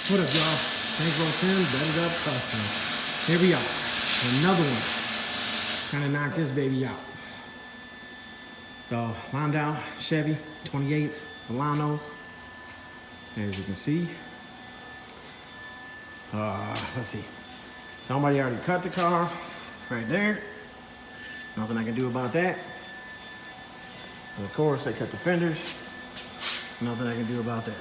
What up, y'all? Bankroll Tim, Bedded Up Customs. Here we are. Another one. Trying to knock this baby out. So, Landau, Chevy, 28s, Vellano. As you can see. Let's see. Somebody already cut the car right there. Nothing I can do about that. And of course, they cut the fenders. Nothing I can do about that.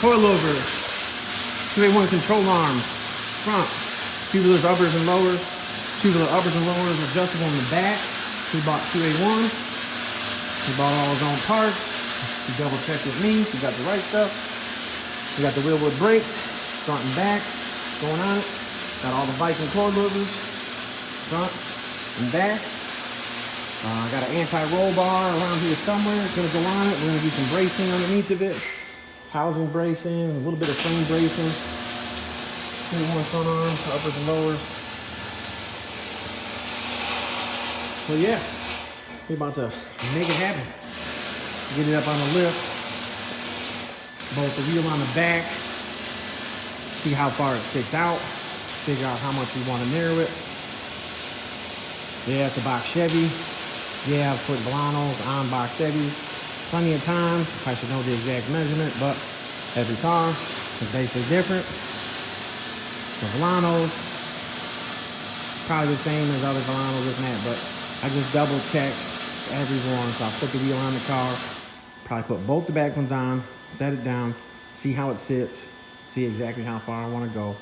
Coilovers, 2A1 control arms, front, tubular uppers and lowers, adjustable in the back. He bought 2A1. He bought all his own parts. He double checked with me. He got the right stuff. We got the wheelwood brakes, front and back, going on it. Got all the Viking coilovers, front and back. I got an anti-roll bar around here somewhere. It's gonna go on it. We're gonna do some bracing underneath of it. Housing bracing, a little bit of frame bracing. 2A1 front arms, uppers and lowers. So yeah, we're about to make it happen. Get it up on the lift. Bolt the wheel on the back. See how far it sticks out. Figure out how much we want to narrow it. Yeah, it's a box Chevy. Yeah, I've put Vellanos on box Chevys plenty of times. I should know the exact measurement, but every car is basically different. The Vellanos, probably the same as other Vellanos, this and that, but I just double check every one. So I'll put the wheel on the car, probably put both the back ones on, set it down, see how it sits, see exactly how far I want to go.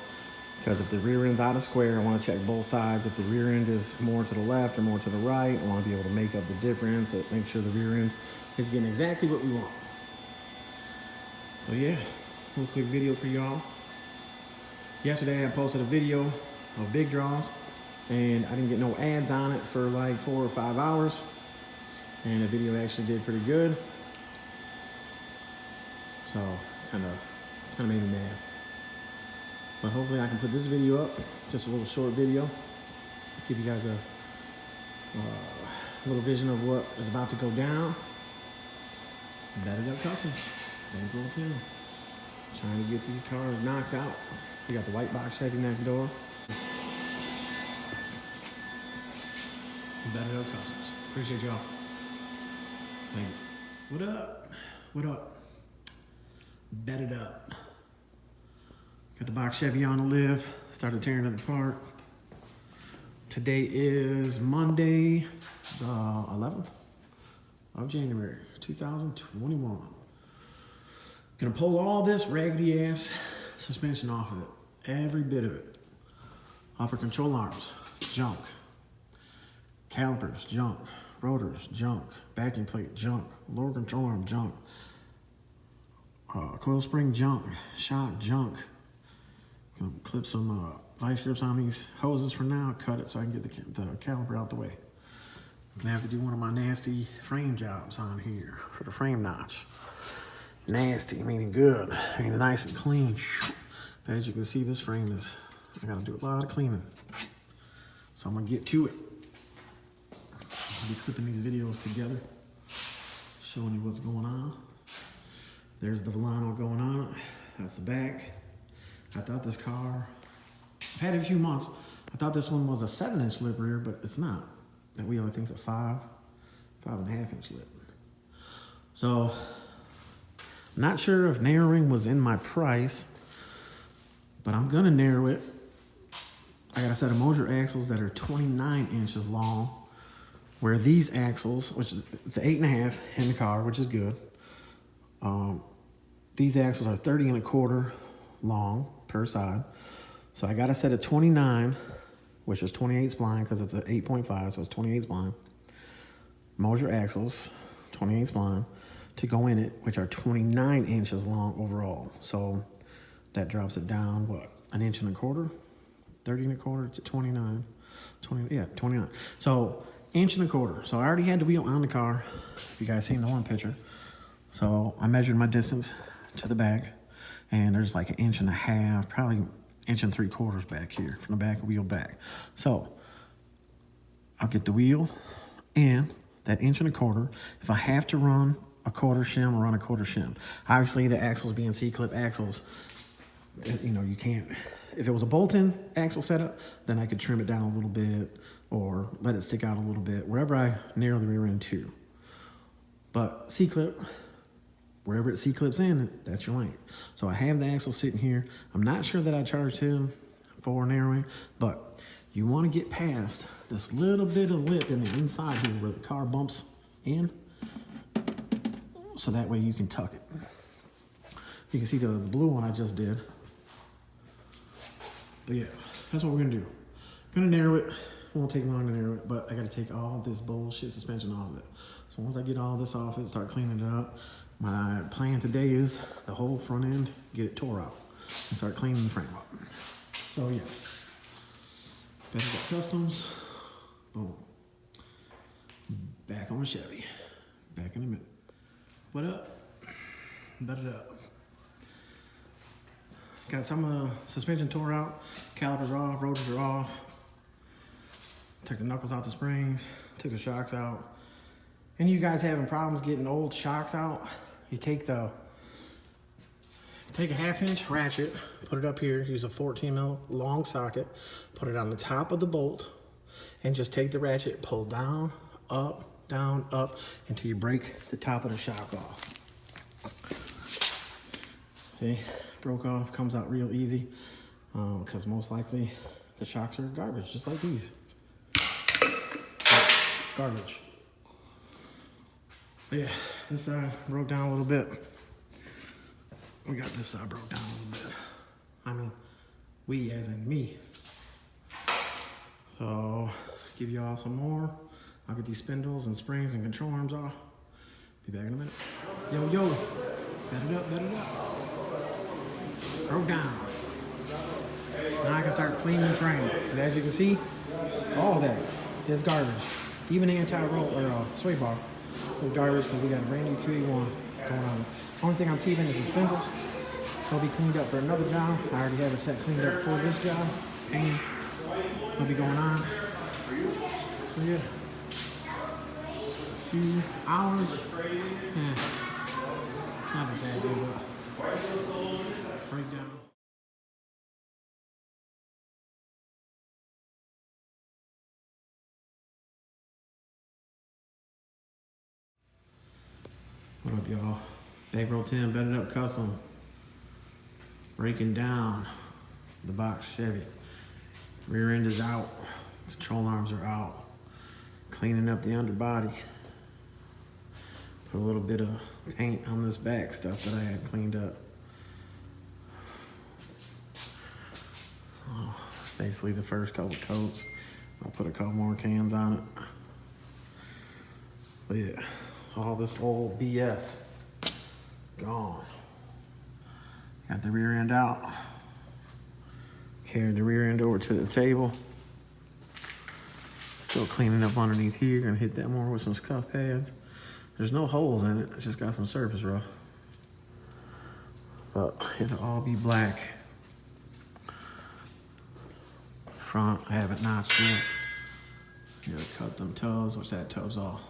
Because if the rear end's out of square, I want to check both sides. If the rear end is more to the left or more to the right, I want to be able to make up the difference, so make sure the rear end is getting exactly what we want. So yeah, a little quick video for y'all. Yesterday I posted a video of big draws, and I didn't get no ads on it for like 4 or 5 hours. And the video actually did pretty good. So kind of made me mad. But hopefully I can put this video up, just a little short video, give you guys a little vision of what is about to go down. Bedded Up Customs, Bankroll Tim. Trying to get these cars knocked out. We got the white box Chevy next door. Bedded Up Customs. Appreciate y'all. Thank you. What up? What up? Bedded Up. Got the box Chevy on the lift. Started tearing it apart. Today is Monday, the 11th of January, 2021. Gonna pull all this raggedy ass suspension off of it. Every bit of it. Upper control arms, junk. Calipers, junk. Rotors, junk. Backing plate, junk. Lower control arm, junk. Coil spring, junk. Shock, junk. Gonna clip some vice grips on these hoses for now, cut it so I can get the caliper out the way. I'm gonna have to do one of my nasty frame jobs on here for the frame notch. Nasty, meaning good, meaning nice and clean. But as you can see, this frame is, I gotta do a lot of cleaning. So I'm gonna get to it. I'll be clipping these videos together, showing you what's going on. There's the Vellano going on. That's the back. I thought this car, I've had it a few months. I thought this one was a 7-inch lip rear, but it's not. That wheel, I think, is a 5.5-inch lip. So, I'm not sure if narrowing was in my price, but I'm gonna narrow it. I got a set of Moser axles that are 29 inches long, where these axles, which is, it's an 8.5 in the car, which is good. These axles are 30.25 long per side. So I got a set of 29, which is 28 spline because it's an 8.5, so it's 28 spline. Moser axles, 28 spline, to go in it, which are 29 inches long overall. So that drops it down, what, 1.25 inches? 30.25 to 29. 29. So 1.25 inches. So I already had the wheel on the car, if you guys seen the one picture. So I measured my distance to the back, and there's like 1.5 inches, probably 1.75 inches back here from the back wheel back. So I'll get the wheel and that 1.25 inch. If I have to run a 1/4 shim, I'll run a 1/4 shim. Obviously, the axles being C-clip axles, you know, you can't. If it was a bolt-in axle setup, then I could trim it down a little bit or let it stick out a little bit, wherever I narrow the rear end to. But C-clip, wherever it C-clips in, that's your length. So I have the axle sitting here. I'm not sure that I charged him for narrowing, but you want to get past this little bit of lip in the inside here where the car bumps in, so that way you can tuck it. You can see the blue one I just did. But yeah, that's what we're gonna do. Gonna narrow it. Won't take long to narrow it, but I gotta take all this bullshit suspension off of it. So once I get all this off it, start cleaning it up, my plan today is the whole front end, get it tore out and start cleaning the frame up. So yeah, better got Kustoms. Boom. Back on the Chevy. Back in a minute. What up? Bet it up. Got some suspension tore out, calipers are off, rotors are off. Took the knuckles out the springs, took the shocks out. Any of you guys having problems getting old shocks out, you take a 1/2 inch ratchet, put it up here, use a 14 mil long socket, put it on the top of the bolt, and just take the ratchet, pull down, up, until you break the top of the shock off. See, broke off, comes out real easy, because most likely the shocks are garbage, just like these. Garbage. But yeah, this side broke down a little bit. We got this side broke down a little bit. I mean, we as in me. So, give y'all some more. I'll get these spindles and springs and control arms off. Be back in a minute. Yo, bet it up. Broke down. Now I can start cleaning the frame. And as you can see, all that is garbage. Even the anti-roll or sway bar is garbage because we got a brand new QE1 going on. Only thing I'm keeping is the spindles. They'll be cleaned up for another job. I already have it set cleaned up for this job. Painting will be going on. So yeah, a few hours. Not exactly, but breakdown. What up, y'all? Bankroll Tim, bedded up custom. Breaking down the box Chevy. Rear end is out. Control arms are out. Cleaning up the underbody. Put a little bit of paint on this back stuff that I had cleaned up. Oh, basically the first couple coats. I'll put a couple more cans on it. But yeah, all this old BS gone. Got the rear end out. Carried the rear end over to the table. Still cleaning up underneath here. Gonna hit that more with some scuff pads. There's no holes in it. It's just got some surface rough. But it'll all be black. Front, I haven't notched yet. Gotta cut them tubs, which that tub's all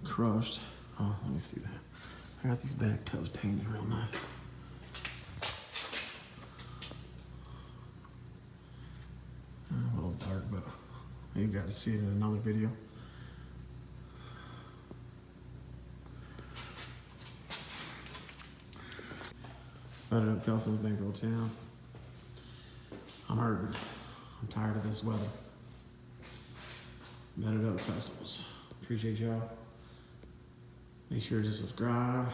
crushed. Oh, let me see that. I got these back tubs painted real nice. A little dark, but you guys see it in another video. Better up Kustoms, Bankroll Tim. I'm hurting. I'm tired of this weather. Better up Kustoms. Appreciate y'all. Make sure to subscribe,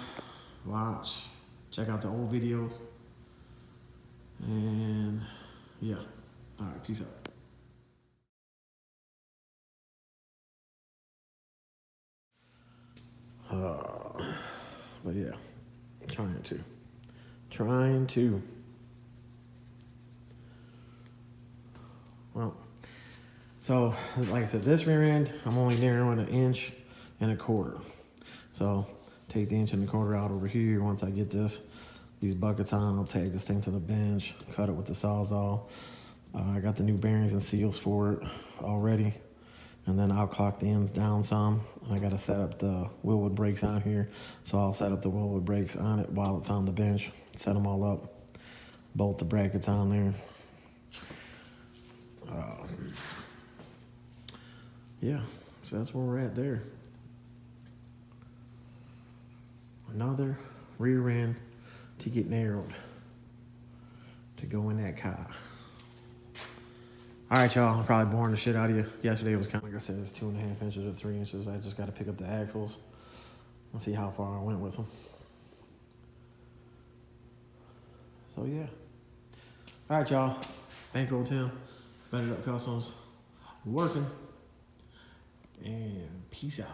watch, check out the old videos. And yeah. All right, peace out. But yeah, trying to. Well, so like I said, this rear end, I'm only narrowing 1.25 inches. So take the 1.25 inches out over here. Once I get these buckets on, I'll take this thing to the bench, cut it with the Sawzall. I got the new bearings and seals for it already. And then I'll clock the ends down some. I gotta set up the wheelwood brakes on here. So I'll set up the wheelwood brakes on it while it's on the bench. Set them all up. Bolt the brackets on there. Yeah, so that's where we're at there. Another rear end to get narrowed to go in that car. All right, y'all, I'm probably boring the shit out of you. Yesterday was kind of, like I said, it's 2.5 inches or 3 inches. I just got to pick up the axles and see how far I went with them. So, yeah. All right, y'all. Bankroll Tim, Better Up Customs, working. And peace out.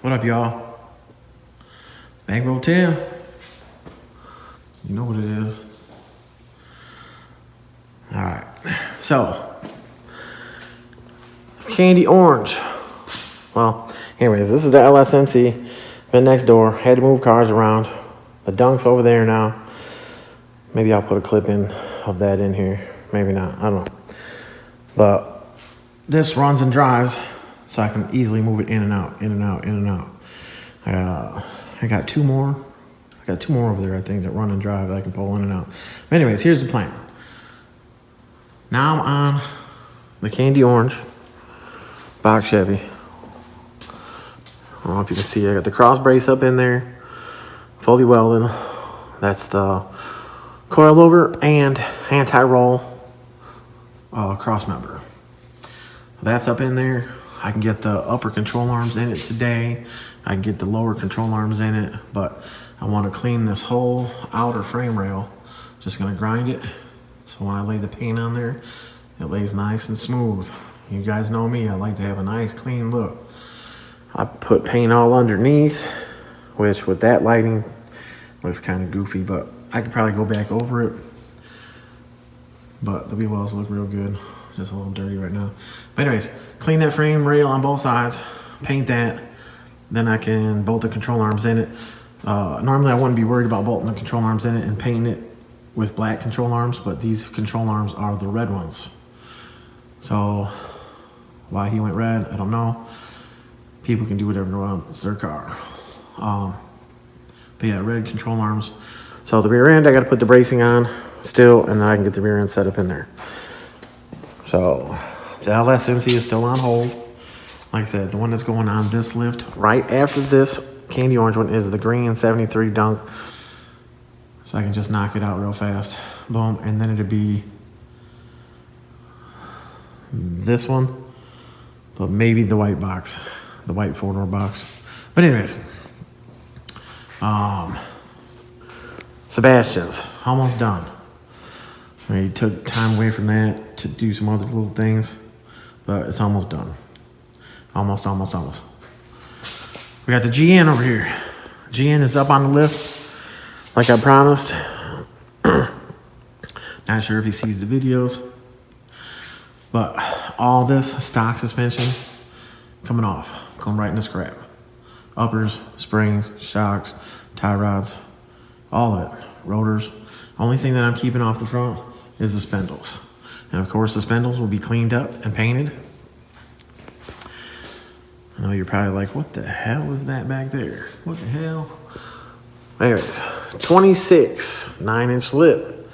What up, y'all? Bankroll Tim. You know what it is. All right. So, candy orange. Well, anyways, this is the LSMC. Been next door. Had to move cars around. The dunk's over there now. Maybe I'll put a clip in of that in here. Maybe not. I don't know. But this runs and drives, so I can easily move it in and out, in and out, in and out. I got two more. I got two more over there, I think, that run and drive that I can pull in and out. But anyways, here's the plan. Now I'm on the candy orange box Chevy. I don't know if you can see, I got the cross brace up in there, fully welded. That's the coilover and anti-roll cross member. That's up in there. I can get the upper control arms in it today. I can get the lower control arms in it, but I want to clean this whole outer frame rail. Just gonna grind it, so when I lay the paint on there, it lays nice and smooth. You guys know me, I like to have a nice clean look. I put paint all underneath, which with that lighting looks kind of goofy, but I could probably go back over it. But the wheel wells look real good. Just a little dirty right now. But anyways, clean that frame rail on both sides, paint that, then I can bolt the control arms in it. Normally I wouldn't be worried about bolting the control arms in it and painting it with black control arms, but these control arms are the red ones. So why he went red, I don't know. People can do whatever they want, it's their car. But yeah, red control arms. So the rear end, I gotta put the bracing on still, and then I can get the rear end set up in there. So the LSMC is still on hold. Like I said, the one that's going on this lift right after this candy orange one is the green 73 dunk. So I can just knock it out real fast. Boom, and then it'd be this one, but maybe the white box, the white 4-door box. But anyways, Sebastian's almost done. He took time away from that to do some other little things, but it's almost done. Almost. We got the GN over here. GN is up on the lift, like I promised. Not sure if he sees the videos, but all this stock suspension coming off, going right in the scrap. Uppers, springs, shocks, tie rods, all of it. Rotors. Only thing that I'm keeping off the front is the spindles. And of course the spindles will be cleaned up and painted. I know you're probably like, what the hell is that back there? What the hell? Anyways, 26 9-inch lip.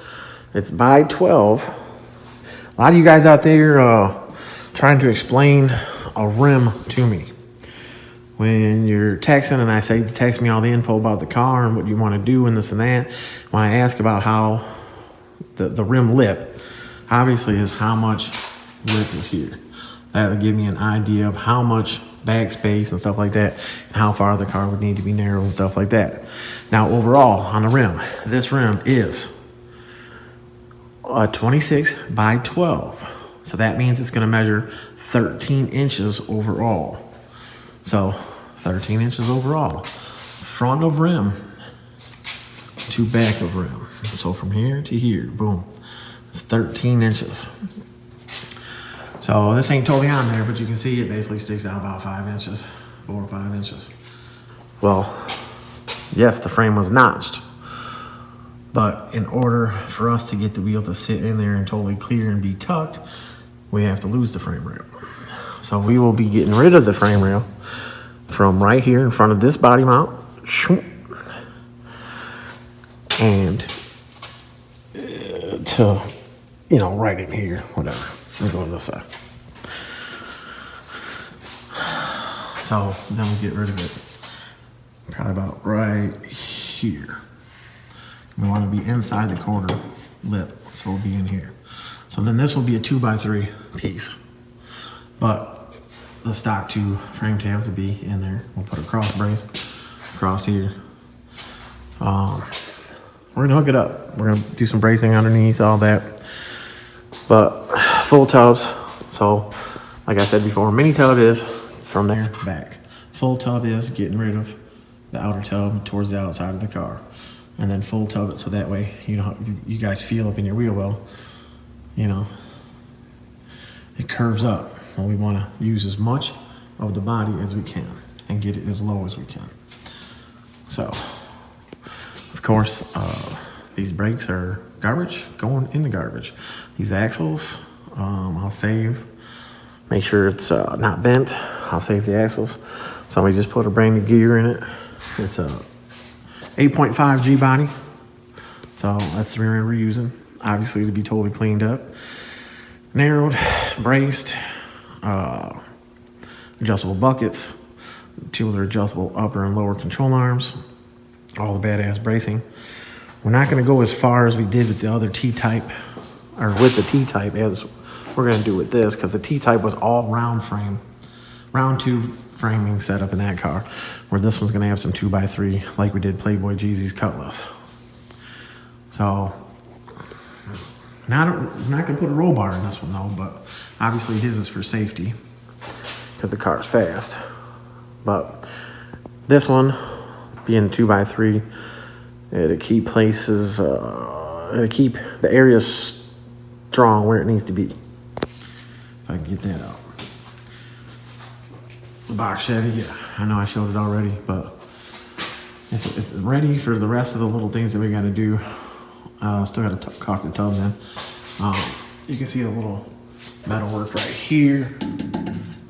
It's by 12. A lot of you guys out there trying to explain a rim to me. When you're texting and I say to text me all the info about the car and what you want to do and this and that, when I ask about how the rim lip, obviously is how much lip is here. That would give me an idea of how much backspace and stuff like that, and how far the car would need to be narrowed and stuff like that. Now overall on the rim, this rim is a 26 by 12. So that means it's gonna measure 13 inches overall. So 13 inches overall. Front of rim to back of rim. So from here to here, boom. It's 13 inches. So this ain't totally on there, but you can see it basically sticks out about 5 inches, 4 or 5 inches. Well, yes, the frame was notched, but in order for us to get the wheel to sit in there and totally clear and be tucked, we have to lose the frame rail. So we will be getting rid of the frame rail from right here in front of this body mount, and to, you know, right in here, whatever. Let me go on this side. So then we get rid of it probably about right here. We want to be inside the quarter lip, so we'll be in here. So then this will be a 2x3 piece, but the stock 2 frame tabs will be in there. We'll put a cross brace across here. We're gonna hook it up. We're gonna do some bracing underneath, all that. But full tubs, so like I said before, mini tub is from there back. Full tub is getting rid of the outer tub towards the outside of the car. And then full tub it so that way, you know, you guys feel up in your wheel well, you know, it curves up. And we want to use as much of the body as we can and get it as low as we can. So, of course, these brakes are garbage, going in the garbage. These axles, I'll save. Make sure it's not bent. I'll save the axles. Somebody just put a brand new gear in it. It's a 8.5 G body. So that's the rear end we're using. Obviously to be totally cleaned up. Narrowed, braced, adjustable buckets, 2 other adjustable upper and lower control arms, all the badass bracing. We're not gonna go as far as we did with the other T-type, or with the T-type as we're gonna do with this, because the T-type was all round frame, round tube framing set up in that car, where this one's gonna have some 2x3 like we did Playboy Jeezy's Cutlass. So, not gonna put a roll bar in this one though, but obviously his is for safety because the car's fast. But this one, being 2x3, it'll keep places, it'll keep the area strong where it needs to be. If I can get that out. The box Chevy, yeah, I know I showed it already, but it's ready for the rest of the little things that we gotta do. Still gotta caulk the tubs in. You can see the little metal work right here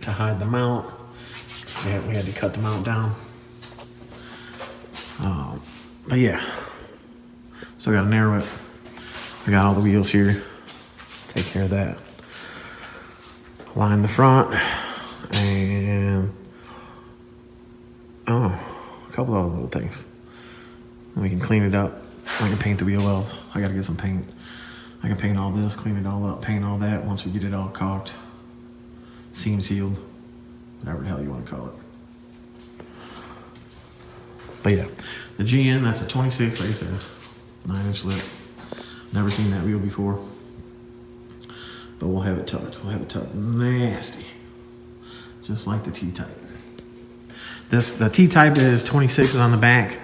to hide the mount. So we had to cut the mount down. But yeah, still gotta narrow it. I got all the wheels here. Take care of that. Line the front and a couple other little things. And we can clean it up. I can paint the wheel wells. I gotta get some paint. I can paint all this, clean it all up, paint all that once we get it all caulked, seam sealed, whatever the hell you want to call it. But yeah, the GN, that's a 26, like I said, 9-inch lip. Never seen that wheel before. But we'll have it tucked. We'll have it tucked nasty. Just like the T-type. The T-type is 26s on the back,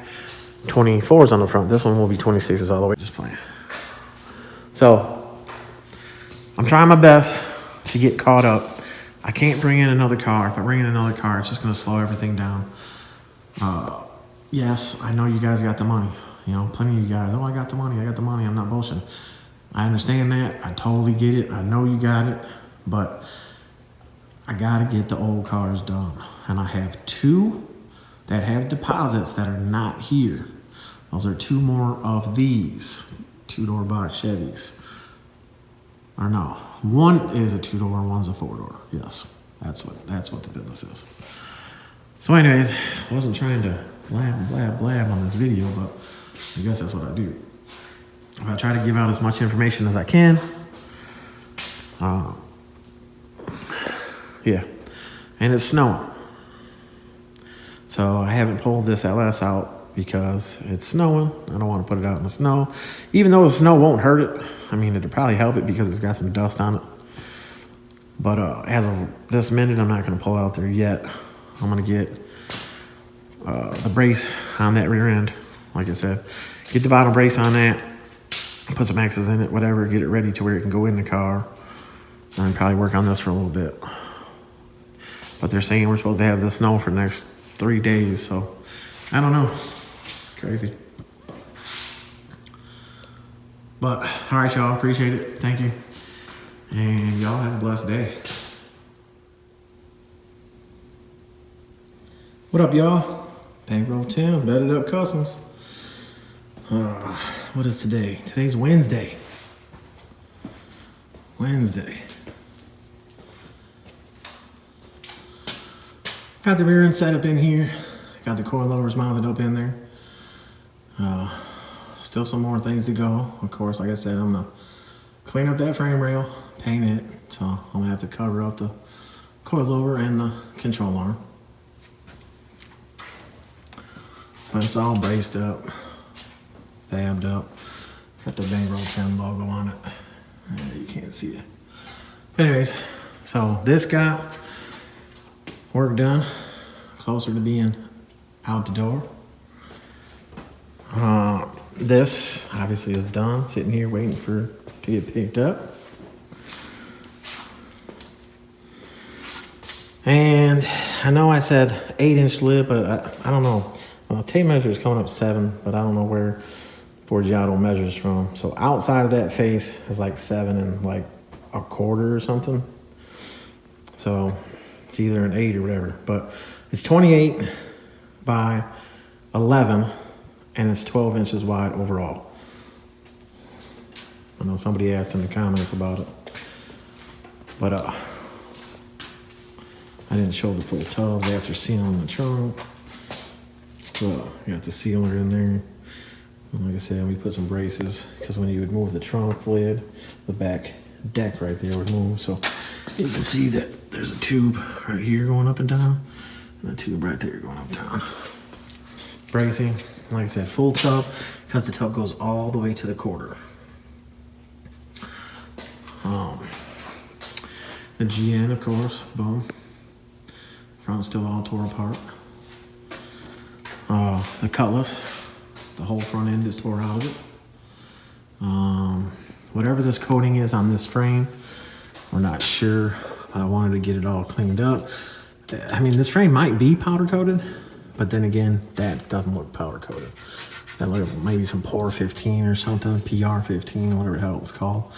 24s on the front. This one will be 26s all the way. Just playing. So, I'm trying my best to get caught up. I can't bring in another car. If I bring in another car, it's just going to slow everything down. Yes, I know you guys got the money. You know, plenty of you guys, oh, I got the money, I'm not bullshitting. I understand that. I totally get it. I know you got it, but I gotta get the old cars done. And I have 2 that have deposits that are not here. Those are 2 more of these 2-door box Chevys. Or no, one is a 2-door and one's a 4-door. Yes, that's what the business is. So anyways, I wasn't trying to blab on this video, but I guess that's what I do. I try to give out as much information as I can. Yeah, and it's snowing. So I haven't pulled this LS out because it's snowing. I don't want to put it out in the snow. Even though the snow won't hurt it. I mean, it'll probably help it because it's got some dust on it. But as of this minute, I'm not going to pull it out there yet. I'm going to get the brace on that rear end. Like I said, get the bottom brace on that. Put some X's in it, whatever. Get it ready to where it can go in the car. And probably work on this for a little bit. But they're saying we're supposed to have this snow for the next 3 days, so I don't know. It's crazy. But all right, y'all, appreciate it. Thank you. And y'all have a blessed day. What up, y'all? Bankroll Tim, Bedded Up Customs. What is today? Today's Wednesday. Got the rear end set up in here. Got the coilovers mounted up in there. Still some more things to go. Of course, like I said, I'm gonna clean up that frame rail, paint it. So I'm gonna have to cover up the coilover and the control arm. But it's all braced up, fabbed up. Got the Bankroll Tim logo on it. You can't see it. Anyways, so this got work done, closer to being out the door. This obviously is done, sitting here waiting to get picked up. And I know I said 8-inch lip, but I don't know. Tape measure is coming up 7, but I don't know where Forgiato measures from. So outside of that face is like 7 and like 1/4 or something. So it's either an 8 or whatever, but it's 28 by 11 and it's 12 inches wide overall. I know somebody asked in the comments about it, but I didn't show the full tubs after sealing the trunk. So got the sealer in there. And like I said, we put some braces because when you would move the trunk lid, the back deck right there would move. So you can see that there's a tube right here going up and down, and a tube right there going up and down. Bracing, like I said, full tub because the tub goes all the way to the quarter. The GN, of course, boom. Front's still all tore apart. The cutlass, the whole front end is tore out of it. Whatever this coating is on this frame, we're not sure, but I wanted to get it all cleaned up. I mean, this frame might be powder coated, but then again, that doesn't look powder coated. That look maybe some POR 15 or something, PR 15, whatever the hell it's called.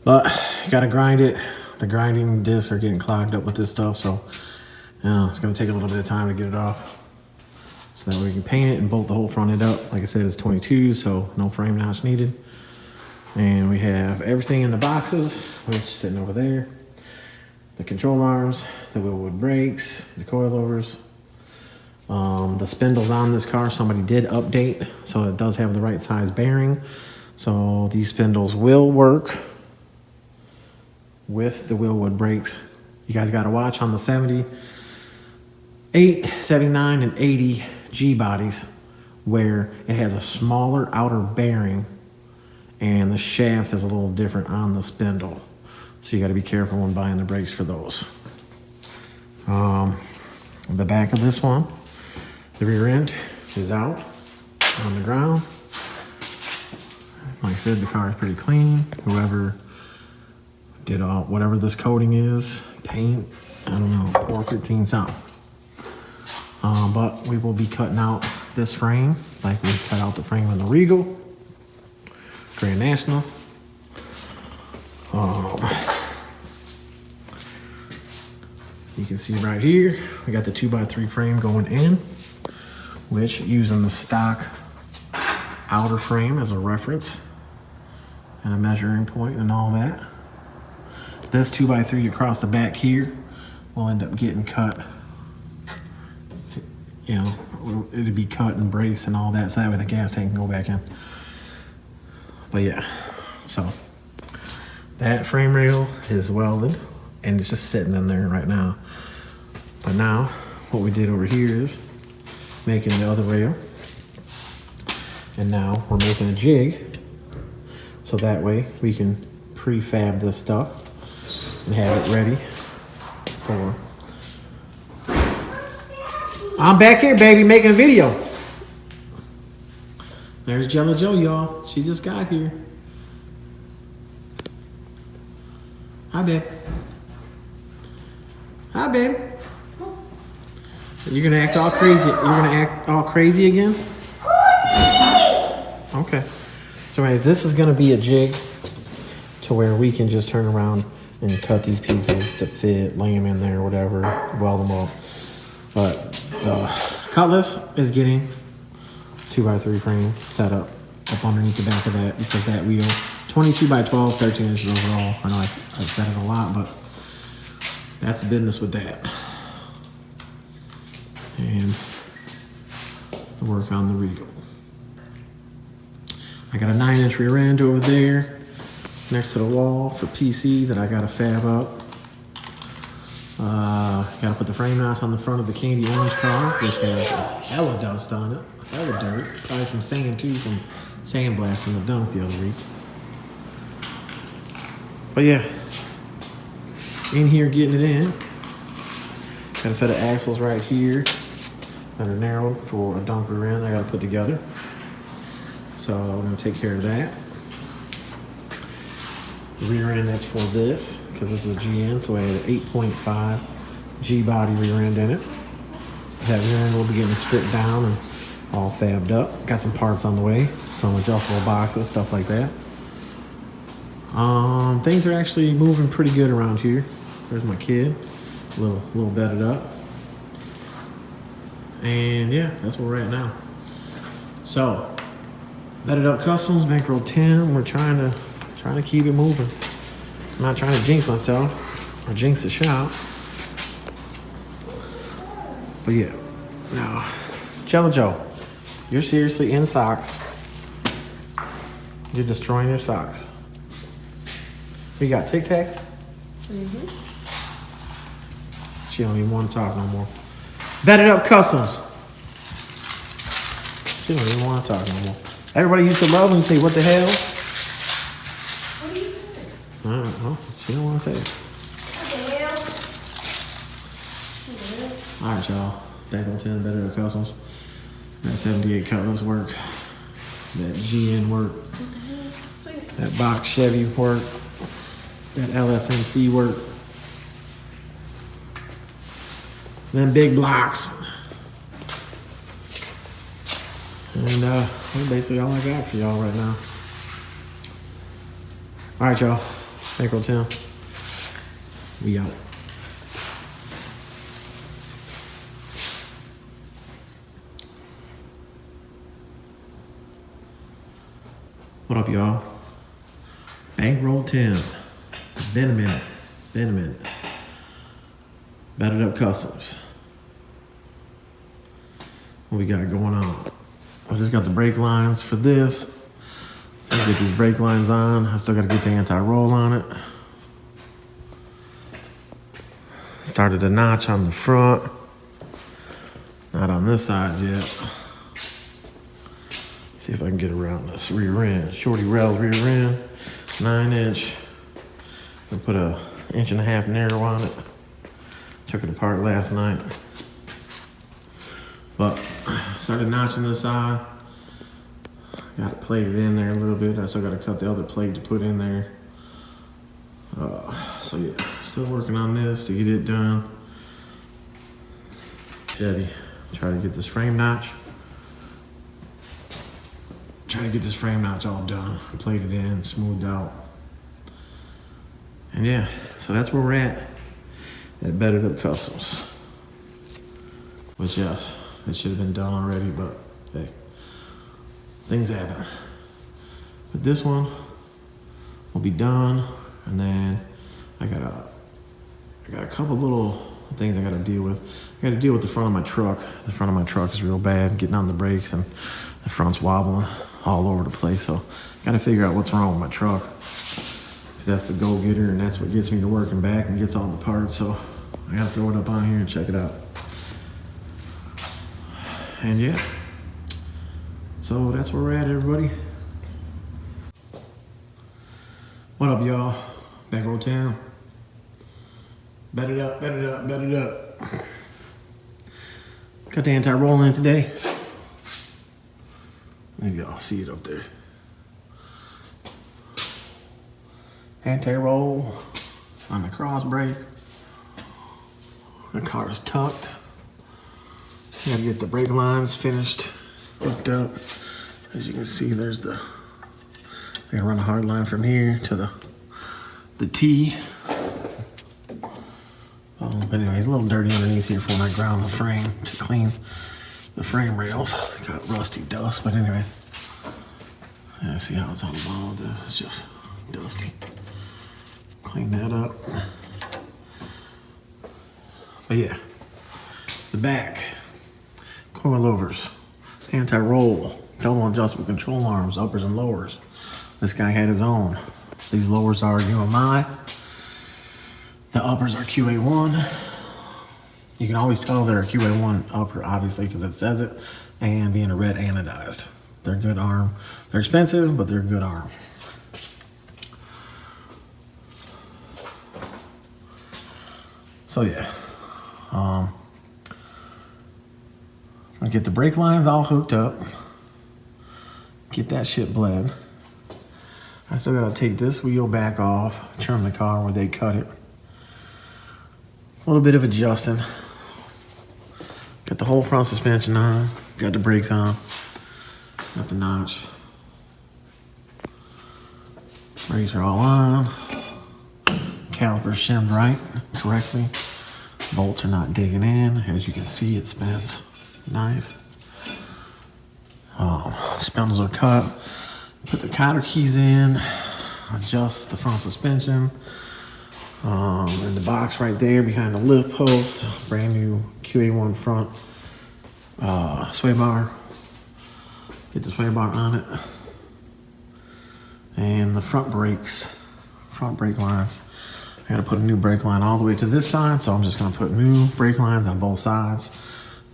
But you gotta grind it. The grinding discs are getting clogged up with this stuff, so it's gonna take a little bit of time to get it off. So that we can paint it and bolt the whole front end up. Like I said, it's 22, so no frame notch needed. And we have everything in the boxes, which is sitting over there. The control arms, the wheelwood brakes, the coilovers. The spindles on this car, somebody did update, so it does have the right size bearing. So these spindles will work with the wheelwood brakes. You guys gotta watch on the 78, 79, and 80 G bodies where it has a smaller outer bearing and the shaft is a little different on the spindle. So you gotta be careful when buying the brakes for those. The back of this one, the rear end is out on the ground. Like I said, the car is pretty clean. Whoever did whatever this coating is, paint, I don't know, POR 15 something. But we will be cutting out this frame like we cut out the frame on the Regal, Grand National. You can see right here, we got the 2x3 frame going in, which using the stock outer frame as a reference and a measuring point and all that. This 2x3 across the back here will end up getting cut. You know, it'd be cut and braced and all that, so that way the gas tank can go back in. But yeah, so that frame rail is welded and it's just sitting in there right now. But now, what we did over here is making the other rail. And now we're making a jig, so that way we can prefab this stuff and have it ready for... I'm back here, baby, making a video. There's Jello Joe, y'all. She just got here. Hi, babe. Hi, babe. You're gonna act all crazy. You're gonna act all crazy again? Okay. So anyways, this is gonna be a jig to where we can just turn around and cut these pieces to fit, lay them in there, whatever, weld them up. But the cutlass is getting 2x3 frame set up underneath the back of that, because that wheel, 22x12, 13 inches overall. I know I've said it a lot, but that's the business with that. And work on the reel. I got a 9-inch rear end over there next to the wall for PC that I gotta fab up. Gotta put the frame mounts on the front of the candy orange car, which has hella dust on it, hella dirt, probably some sand too from sandblasting the dunk the other week. But yeah, in here getting it in. Got a set of axles right here that are narrowed for a dunk rear end I gotta put together. So I'm gonna take care of that. The rear end, that's for this, because this is a GN, so I had an 8.5 G-body rear end in it. That rear end will be getting stripped down and all fabbed up. Got some parts on the way, some adjustable boxes, stuff like that. Things are actually moving pretty good around here. There's my kid, a little bedded up. And yeah, that's where we're at now. So, Bedded Up Customs, Bankroll Tim. We're trying to keep it moving. I'm not trying to jinx myself or jinx the shop. But yeah, now, Jello Joe, you're seriously in socks. You're destroying your socks. We got Tic Tacs? Mm-hmm. She don't even want to talk no more. Bedded Up Customs. She don't even want to talk no more. Everybody used to love when you say, what the hell? What are you doing? Well, she don't want to say it. What the hell? All right, y'all. Bankroll Tim, Bedded Up Customs. That 78 Cutlass work. That GN work. That box Chevy work. That LFMC work. Them big blocks. And that's basically all I got for y'all right now. All right, y'all. Bankroll Tim. We out. What up, y'all? Bankroll Tim. Been a minute. Bedded Up Customs. What we got going on? I just got the brake lines for this. So I get these brake lines on. I still got to get the anti-roll on it. Started a notch on the front. Not on this side yet. See if I can get around this rear end. Shorty rails rear end, 9-inch. I put a 1.5 inch narrow on it. Took it apart last night. But started notching this side. Got it plated in there a little bit. I still got to cut the other plate to put in there. So yeah, still working on this to get it done. Chevy, try to get this frame notch. Try to get this frame notch all done, plated in, smoothed out. And yeah, so that's where we're at Bedded Up Customs. Which, yes, it should have been done already, but hey, things happen. But this one will be done, and then I got a couple little things I gotta deal with. I gotta deal with the front of my truck. The front of my truck is real bad, getting on the brakes, and the front's wobbling all over the place. So gotta figure out what's wrong with my truck. 'Cause that's the go-getter, and that's what gets me to work and back and gets all the parts. So I gotta throw it up on here and check it out. And yeah, so that's where we're at, everybody. What up, y'all? Bankroll Tim. Bedded up, bedded up, bedded up. Got the anti-roll in today. Maybe y'all see it up there. Anti-roll on the cross brake. The car is tucked. Gotta get the brake lines finished, hooked up. As you can see, there's the, I gotta run a hard line from here to the T. But anyway, it's a little dirty underneath here for when I ground the frame to clean the frame rails. Got rusty dust, but anyway. Yeah, see how it's on the bottom of this? It's just dusty. Clean that up. But yeah, the back, coilovers, anti-roll, double adjustable control arms, uppers and lowers. This guy had his own. These lowers are UMI. The uppers are QA1. You can always tell they're a QA1 upper, obviously, because it says it, and being a red anodized. They're good arm. They're expensive, but they're good arm. So yeah, I'm gonna get the brake lines all hooked up, get that shit bled. I still gotta take this wheel back off, trim the car where they cut it. A little bit of adjusting. Got the whole front suspension on, got the brakes on, got the notch. Brakes are all on. Caliper shimmed right correctly. Bolts are not digging in. As you can see, it spins nice. Spindles are cut. Put the cotter keys in. Adjust the front suspension. In the box right there behind the lift post. Brand new QA1 front sway bar. Get the sway bar on it. And the front brakes. Front brake lines. I gotta put a new brake line all the way to this side, so I'm just gonna put new brake lines on both sides,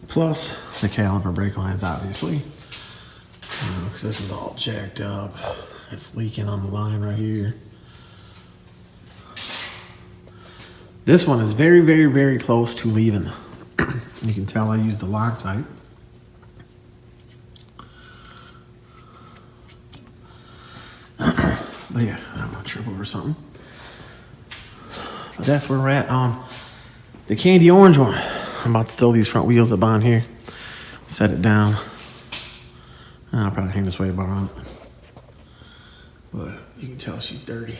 plus the caliper brake lines, obviously. Because this is all jacked up. It's leaking on the line right here. This one is very, very, very close to leaving. You can tell I used the Loctite. But yeah, I'm gonna trip over something. But that's where we're at on the candy orange one. I'm about to throw these front wheels up on here, set it down. And I'll probably hang the sway bar on it. But you can tell she's dirty.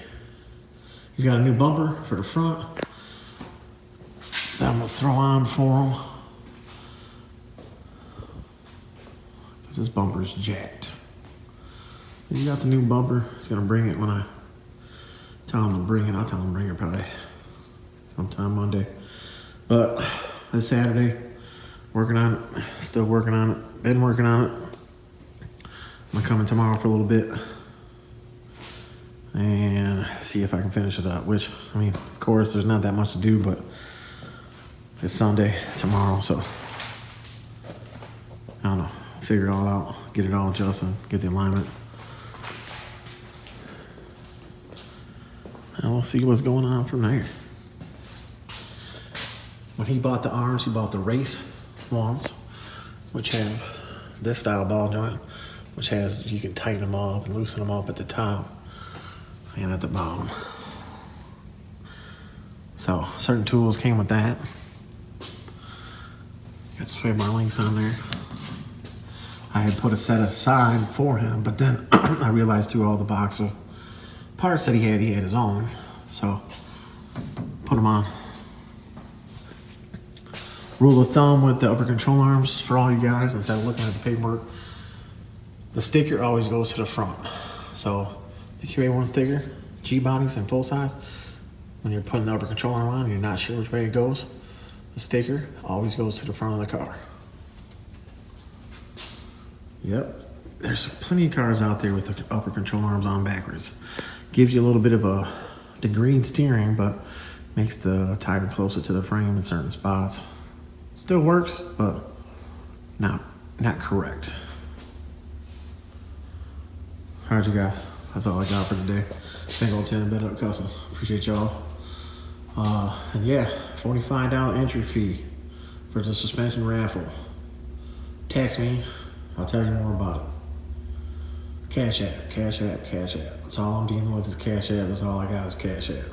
He's got a new bumper for the front that I'm gonna throw on for him. This bumper's jacked. He got the new bumper. He's gonna bring it when I tell him to bring it. I'll tell him to bring it probably sometime Monday. But this Saturday, working on it. Still working on it. Been working on it. I'm gonna come in tomorrow for a little bit and see if I can finish it up. Which, I mean, of course, there's not that much to do, but it's Sunday tomorrow, so I don't know. Figure it all out. Get it all adjusted. Get the alignment. And we'll see what's going on from there. When he bought the arms, he bought the race ones, which have this style ball joint, which has, you can tighten them up and loosen them up at the top and at the bottom. So certain tools came with that. Got the sway bar links on there. I had put a set aside for him, but then I realized through all the box of parts that he had his own. So put them on. Rule of thumb with the upper control arms for all you guys, instead of looking at the paperwork, the sticker always goes to the front. So the QA1 sticker, G-bodies and full size, when you're putting the upper control arm on and you're not sure which way it goes, the sticker always goes to the front of the car. Yep, there's plenty of cars out there with the upper control arms on backwards. Gives you a little bit of a degreed steering, but makes the tire closer to the frame in certain spots. Still works, but not correct. All right, you guys, that's all I got for today. Bankroll Tim, Better Up Customs. Appreciate y'all. And yeah, $45 entry fee for the suspension raffle. Text me, I'll tell you more about it. Cash App, Cash App, Cash App. That's all I'm dealing with is Cash App. That's all I got is Cash App.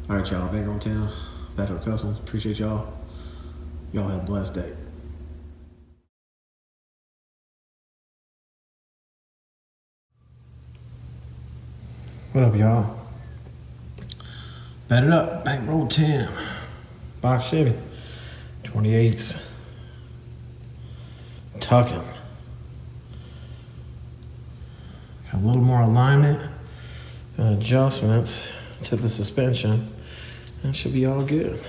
All right, y'all, Bankroll Tim, Better Up Customs. Appreciate y'all. Y'all have a blessed day. What up, y'all? Better up, Bankroll Tim. Box Chevy. 28s. Tucking. Got a little more alignment and adjustments to the suspension. That should be all good.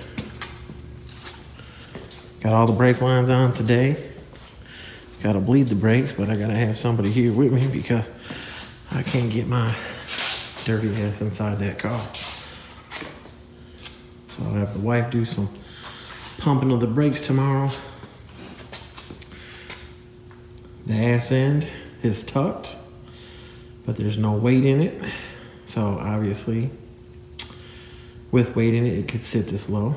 Got all the brake lines on today. Gotta bleed the brakes, but I gotta have somebody here with me because I can't get my dirty ass inside that car. So I'll have the wife do some pumping of the brakes tomorrow. The ass end is tucked, but there's no weight in it. So obviously, with weight in it, it could sit this low.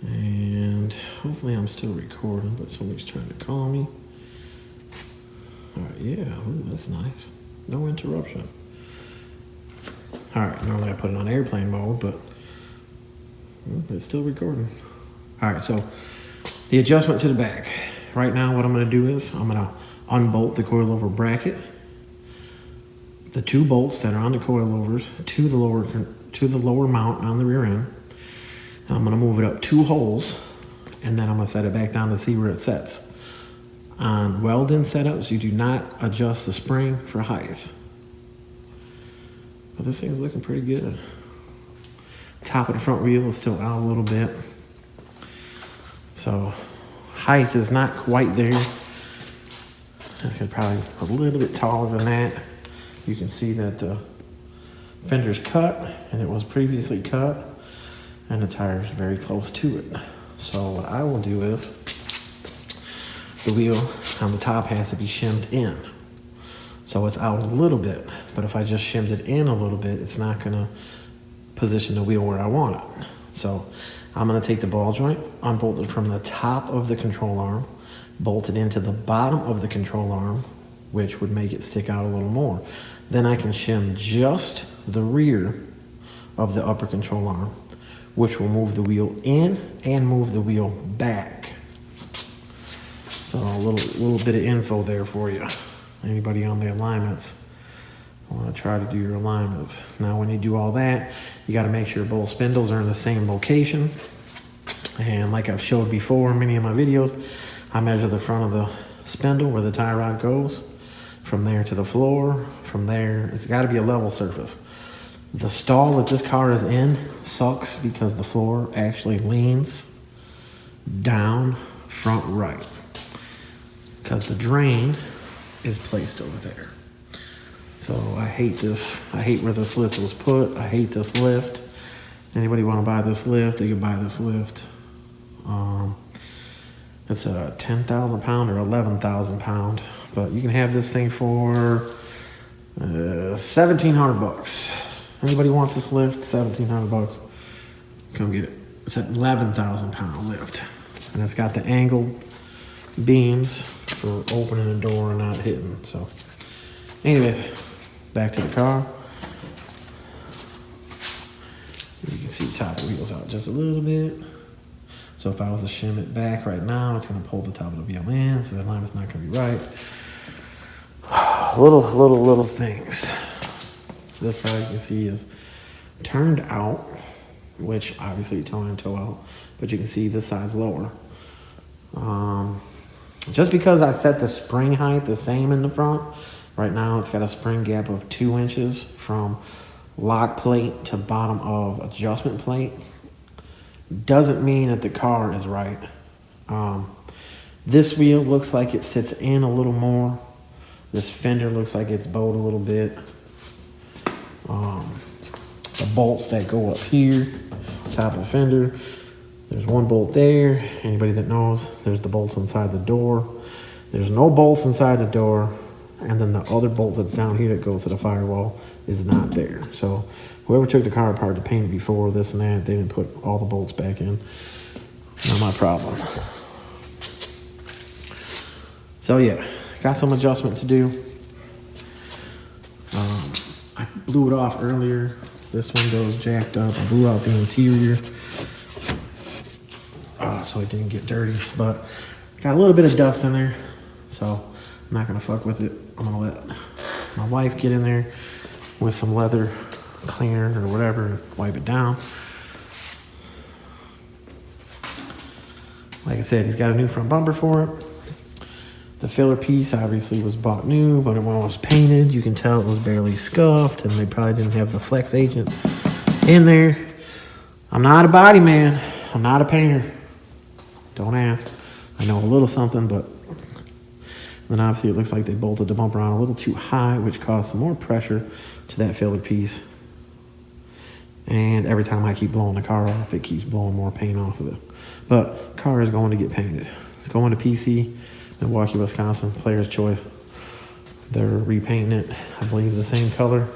And hopefully I'm still recording, but somebody's trying to call me. All right, yeah, ooh, that's nice. No interruption. All right, normally I put it on airplane mode, but it's still recording. All right, so the adjustment to the back. Right now, what I'm gonna do is I'm gonna unbolt the coilover bracket, the two bolts that are on the coilovers to the lower mount on the rear end. And I'm gonna move it up 2 holes, and then I'm gonna set it back down to see where it sets. On weld-in setups, you do not adjust the spring for height. But this thing's looking pretty good. Top of the front wheel is still out a little bit. So height is not quite there. It's probably a little bit taller than that. You can see that the fender's cut, and it was previously cut, and the tire is very close to it. So what I will do is, the wheel on the top has to be shimmed in. So it's out a little bit, but if I just shimmed it in a little bit, it's not gonna position the wheel where I want it. So I'm gonna take the ball joint, unbolt it from the top of the control arm, bolt it into the bottom of the control arm, which would make it stick out a little more. Then I can shim just the rear of the upper control arm, which will move the wheel in and move the wheel back. So a little bit of info there for you. Anybody on the alignments, want to try to do your alignments. Now when you do all that, you got to make sure both spindles are in the same location. And like I've showed before in many of my videos, I measure the front of the spindle where the tie rod goes, from there to the floor. From there, it's got to be a level surface. The stall that this car is in sucks because the floor actually leans down front right, because the drain is placed over there. So I hate this. I hate where this lift was put. I hate this lift. Anybody want to buy this lift, they can buy this lift. It's a 10,000 pound or 11,000 pound, but you can have this thing for 1,700 bucks. Anybody want this lift? 1,700 bucks. Come get it. It's an 11,000 pound lift, and it's got the angled beams for opening the door and not hitting. So, anyways, back to the car. You can see top wheels out just a little bit. So if I was to shim it back right now, it's going to pull the top of the wheel in, so the alignment's not going to be right. Little things. This side you can see is turned out, which obviously toe in, toe out, but you can see this side's lower. Just because I set the spring height the same in the front, right now it's got a spring gap of 2 inches from lock plate to bottom of adjustment plate, doesn't mean that the car is right. This wheel looks like it sits in a little more. This fender looks like it's bowed a little bit. The bolts that go up here, top of the fender, there's one bolt there. Anybody that knows, there's the bolts inside the door. There's no bolts inside the door. And then the other bolt that's down here that goes to the firewall is not there. So whoever took the car apart to paint it before, this and that, they didn't put all the bolts back in. Not my problem. So yeah, got some adjustment to do. I blew it off earlier. This window's jacked up. I blew out the interior so it didn't get dirty, but got a little bit of dust in there, so I'm not gonna fuck with it. I'm gonna let my wife get in there with some leather cleaner or whatever and wipe it down. Like I said, he's got a new front bumper for it. The filler piece obviously was bought new, but when it was painted, you can tell it was barely scuffed, and they probably didn't have the flex agent in there. I'm not a body man. I'm not a painter. Don't ask. I know a little something, but then obviously it looks like they bolted the bumper on a little too high, which caused some more pressure to that filler piece. And every time I keep blowing the car off, it keeps blowing more paint off of it. But car is going to get painted. It's going to PC, Milwaukee, Wisconsin, Player's Choice. They're repainting it, I believe, the same color.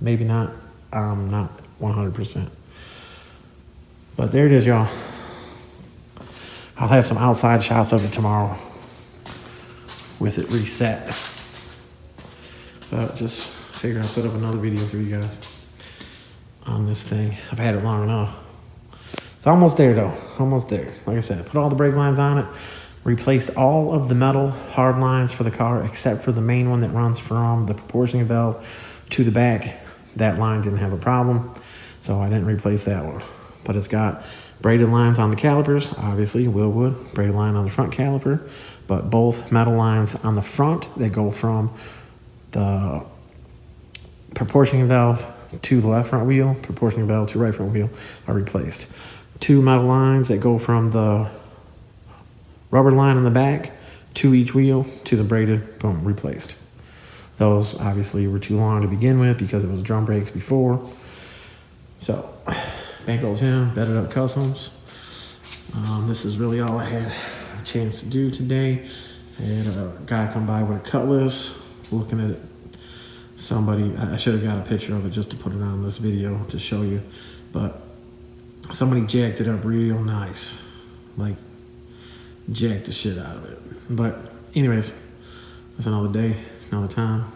Maybe not. I'm not 100%. But there it is, y'all. I'll have some outside shots of it tomorrow with it reset. But just figured I'd put up another video for you guys on this thing. I've had it long enough. It's almost there though, almost there. Like I said, put all the brake lines on it, replaced all of the metal hard lines for the car except for the main one that runs from the proportioning valve to the back. That line didn't have a problem, so I didn't replace that one. But it's got braided lines on the calipers, obviously, Willwood, braided line on the front caliper, but both metal lines on the front that go from the proportioning valve to the left front wheel, proportioning valve to right front wheel are replaced. 2 metal lines that go from the rubber line in the back to each wheel to the braided, boom, replaced. Those obviously were too long to begin with because it was drum brakes before. So, Bankroll Tim, Bedded Up Customs. This is really all I had a chance to do today. I had a guy come by with a cutlass, looking at it. Somebody, I should have got a picture of it just to put it on this video to show you, but somebody jacked it up real nice, like jacked the shit out of it. But anyways, that's another day, another time.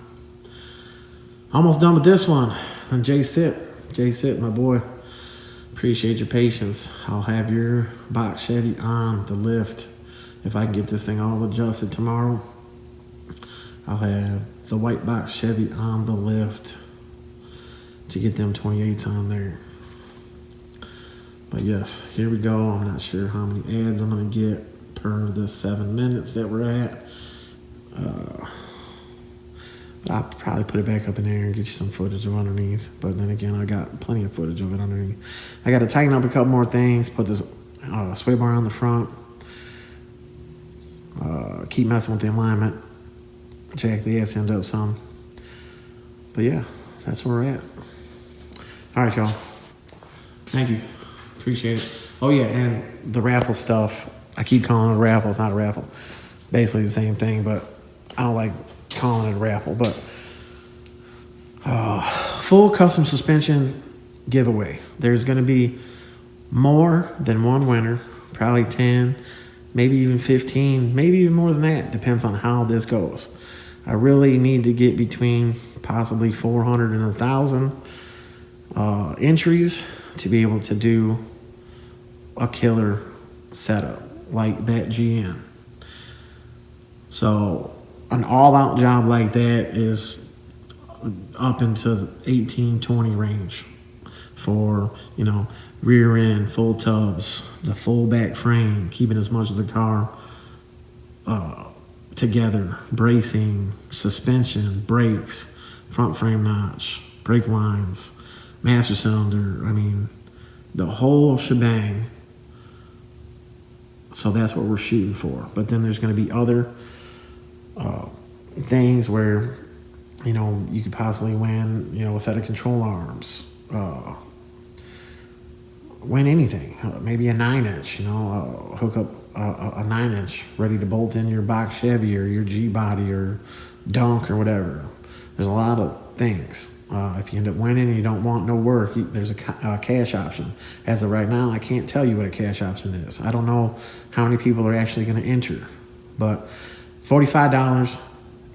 Almost done with this one. And Jay Sit, my boy. Appreciate your patience. I'll have your box Chevy on the lift. If I can get this thing all adjusted tomorrow, I'll have the white box Chevy on the lift to get them 28s on there. But yes, here we go. I'm not sure how many ads I'm gonna get per the 7 minutes that we're at. But I'll probably put it back up in there and get you some footage of underneath. But then again, I got plenty of footage of it underneath. I got to tighten up a couple more things. Put this sway bar on the front. Keep messing with the alignment. Jack the ass end up some. But yeah, that's where we're at. All right, y'all. Thank you. Appreciate it. Oh yeah, and the raffle stuff. I keep calling it a raffle. It's not a raffle. Basically the same thing, but I don't like calling it a raffle. But full custom suspension giveaway. There's going to be more than one winner. Probably 10, maybe even 15, maybe even more than that. Depends on how this goes. I really need to get between possibly 400 and 1,000 entries to be able to do a killer setup like that GM. So an all-out job like that is up into the 18, 20 range. for, you know, rear end, full tubs, the full back frame, keeping as much of the car together, bracing, suspension, brakes, front frame notch, brake lines, master cylinder. I mean, the whole shebang. So that's what we're shooting for. But then there's going to be other things where, you know, you could possibly win, you know, a set of control arms, win anything, maybe a 9-inch, you know, hook up a 9-inch ready to bolt in your box Chevy or your G body or Dunk or whatever. There's a lot of things. If you end up winning and you don't want no work, there's a cash option. As of right now, I can't tell you what a cash option is. I don't know how many people are actually going to enter, but $45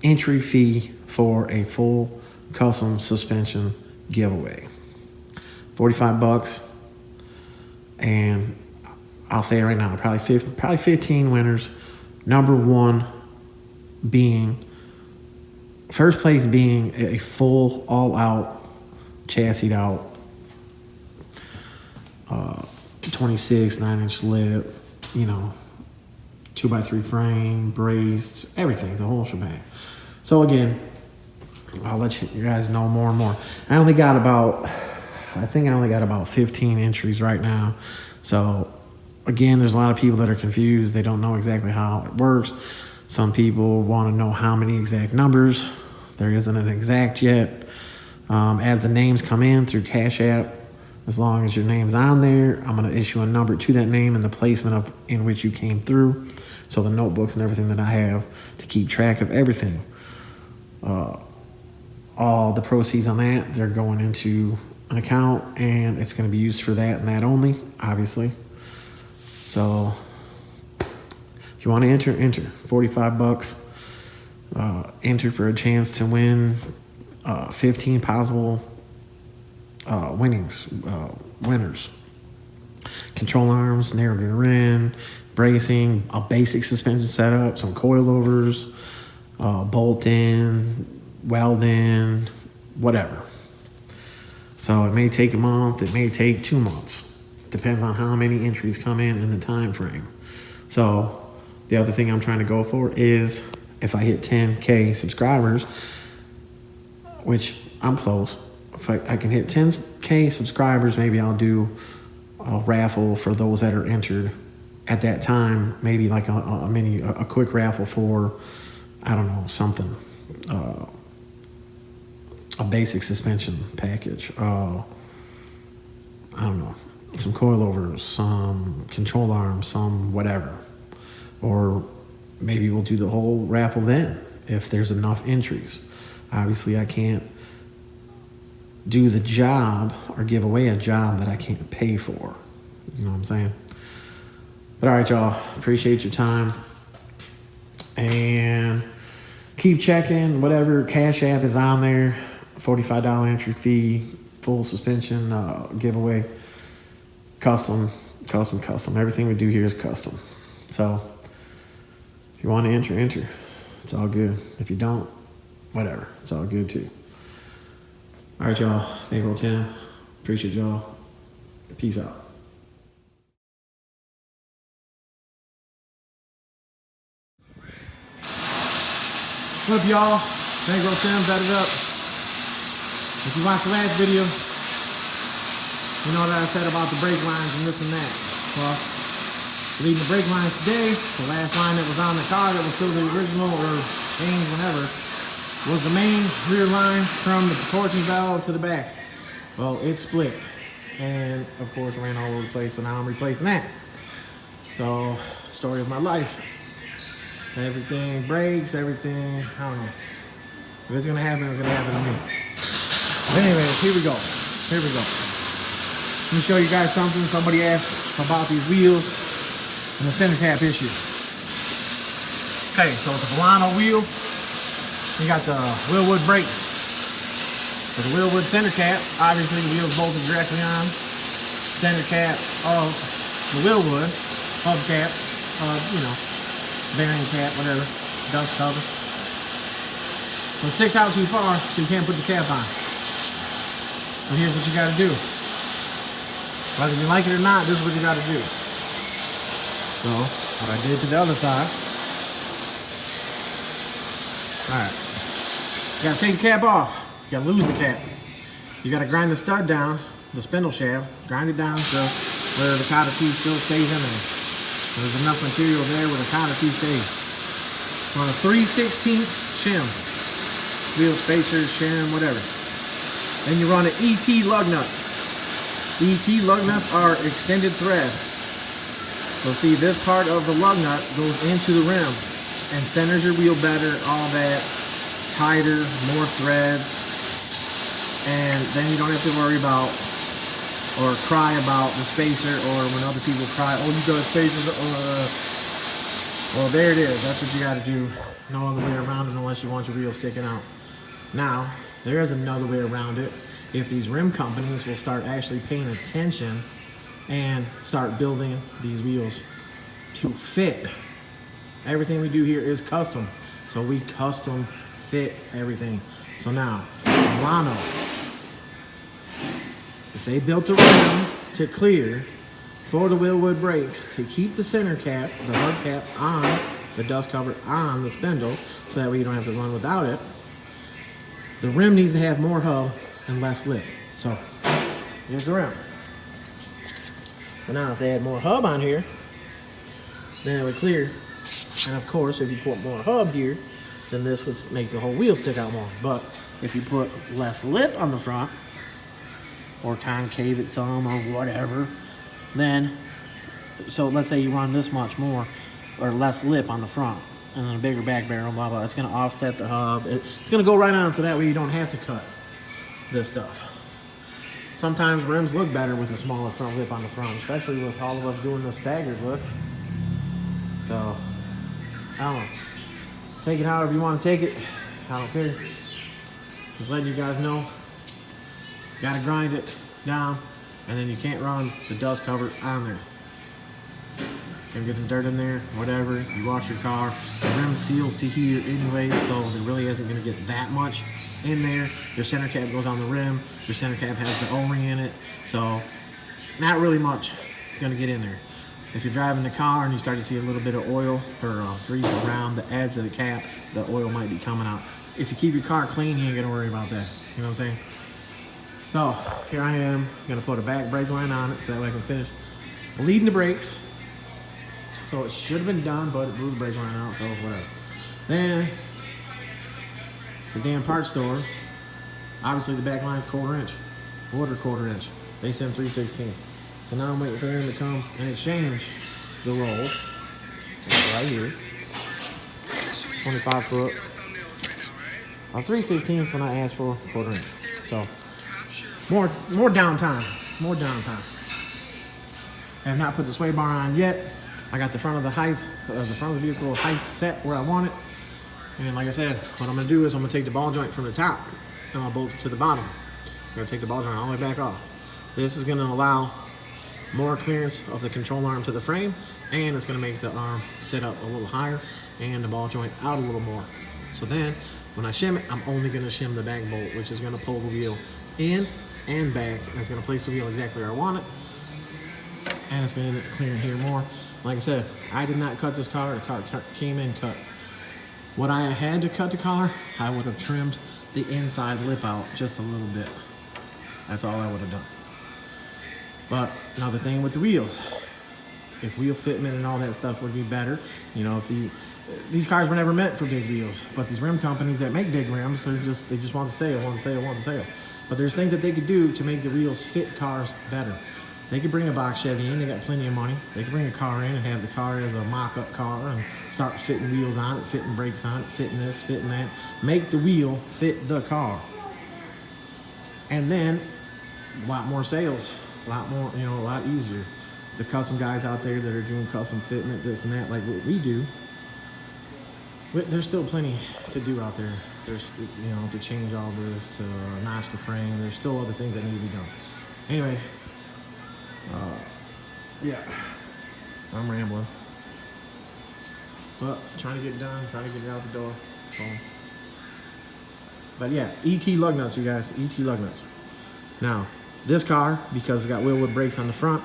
entry fee for a full custom suspension giveaway. 45 bucks, and I'll say it right now, probably 15 winners. Number one being, first place being a full, all-out, chassised out 26 9-inch lip, you know, 2x3 frame, braced, everything, the whole shebang. So again, I'll let you guys know more and more. I think I only got about 15 entries right now. So again, there's a lot of people that are confused. They don't know exactly how it works. Some people want to know how many exact numbers. There isn't an exact yet. As the names come in through Cash App, as long as your name's on there, I'm going to issue a number to that name and the placement in which you came through. So the notebooks and everything that I have to keep track of everything. All the proceeds on that, they're going into an account, and it's going to be used for that and that only, obviously. So if you want to enter 45 bucks. Enter for a chance to win 15 possible winners. Control arms, narrowed rear end, bracing, a basic suspension setup, some coilovers, bolt in, weld in, whatever. So it may take a month, it may take 2 months. Depends on how many entries come in the time frame. So the other thing I'm trying to go for is, if I hit 10K subscribers, which I'm close, if I can hit 10K subscribers, maybe I'll do a raffle for those that are entered at that time. Maybe like a quick raffle for, I don't know, something, a basic suspension package. I don't know, some coilovers, some control arms, some whatever. Or maybe we'll do the whole raffle then, if there's enough entries. Obviously, I can't do the job or give away a job that I can't pay for. You know what I'm saying? But all right, y'all. Appreciate your time. And keep checking. Whatever Cash App is on there. $45 entry fee. Full suspension giveaway. Custom. Everything we do here is custom. So if you want to enter. It's all good. If you don't, whatever. It's all good too. All right, y'all. Bankroll Tim. Appreciate y'all. Peace out. What up, y'all? Bankroll Tim, bet it up. If you watched the last video, you know what I said about the brake lines and this and that. Well, leaving the brake lines today, the last line that was on the car that was still the original or changed whenever, was the main rear line from the proportion valve to the back. Well, it split. And of course ran all over the place, so now I'm replacing that. So, story of my life. Everything breaks, everything, I don't know. If it's gonna happen, it's gonna happen to me. But anyways, here we go. Let me show you guys something. Somebody asked about these wheels and the center cap issue. Okay, so it's a Vellano wheel. You got the wheelwood brake. For the wheelwood center cap, obviously the wheel's bolted directly on. Center cap of the wheelwood, hubcap, you know, bearing cap, whatever, dust cover. So it sticks out too far, so you can't put the cap on. So here's what you gotta do. Whether you like it or not, this is what you gotta do. So, what I did to the other side. Alright. You gotta take the cap off. You gotta lose the cap. You gotta grind the stud down, the spindle shaft, grind it down to where the cotter tooth still stays in there. There's enough material there where the cotter tooth stays. On a 3/16 shim. Wheel spacers, shim, whatever. Then you run an ET lug nut. ET lug nuts are extended thread. So see, this part of the lug nut goes into the rim and centers your wheel better, all that, tighter, more threads. And then you don't have to worry about or cry about the spacer, or when other people cry, oh, you got spacers, well, there it is. That's what you got to do. No other way around it unless you want your wheel sticking out. Now, there is another way around it. If these rim companies will start actually paying attention and start building these wheels to fit. Everything we do here is custom. So we custom fit everything. So now, Vellano, if they built a rim to clear for the Willwood brakes to keep the center cap, the hub cap on, the dust cover on the spindle, so that way you don't have to run without it, the rim needs to have more hub and less lip. So here's the rim. But now if they had more hub on here, then it would clear. And of course, if you put more hub here, then this would make the whole wheel stick out more. But if you put less lip on the front, or concave it some, or whatever, then, so let's say you run this much more, or less lip on the front, and then a bigger back barrel, blah, blah, it's gonna offset the hub. It's gonna go right on, so that way you don't have to cut this stuff. Sometimes rims look better with a smaller front lip on the front, especially with all of us doing the staggered look. So, I don't know. Take it however you want to take it. I don't care. Just letting you guys know. You gotta grind it down, and then you can't run the dust cover on there. Gonna get some dirt in there, whatever. You wash your car. The rim seals to here anyway, so there really isn't gonna get that much in there. Your center cap goes on the rim. Your center cap has the O-ring in it, so not really much is gonna get in there. If you're driving the car and you start to see a little bit of oil or grease around the edge of the cap, the oil might be coming out. If you keep your car clean, you ain't gonna worry about that. You know what I'm saying? So here I am, gonna put a back brake line on it so that way I can finish bleeding the brakes. So it should have been done, but it blew the brake line out, so whatever. Then the damn parts store, obviously the back line's 1/4 inch, order 1/4 inch. They send 3/16. So now I'm waiting for them to come and exchange the roll right here. 25 foot. A 3/16 when I asked for 1/4 inch. So more downtime, more downtime. I have not put the sway bar on yet. I got the front of the vehicle height set where I want it. And like I said, what I'm gonna do is I'm gonna take the ball joint from the top and I'll bolt it to the bottom. I'm gonna take the ball joint all the way back off. This is gonna allow more clearance of the control arm to the frame, and it's gonna make the arm sit up a little higher and the ball joint out a little more. So then, when I shim it, I'm only gonna shim the back bolt, which is gonna pull the wheel in and back, and it's gonna place the wheel exactly where I want it. And it's gonna clear here more. Like I said, I did not cut this car. The car came in cut. What I had to cut the car, I would have trimmed the inside lip out just a little bit. That's all I would have done. But now the thing with the wheels, if wheel fitment and all that stuff would be better, you know, if these cars were never meant for big wheels, but these rim companies that make big rims, they just want to sale. But there's things that they could do to make the wheels fit cars better. They could bring a box Chevy in, they got plenty of money. They could bring a car in and have the car as a mock-up car and start fitting wheels on it, fitting brakes on it, fitting this, fitting that. Make the wheel fit the car. And then, a lot more sales, a lot more, you know, a lot easier. The custom guys out there that are doing custom fitment, this and that, like what we do, there's still plenty to do out there. There's, you know, to change all this, to notch the frame. There's still other things that need to be done. Anyways, yeah, I'm rambling, but trying to get it done, trying to get it out the door. So, but yeah, ET lug nuts, you guys, ET lug nuts. Now, This car, because it's got wheel wood brakes on the front,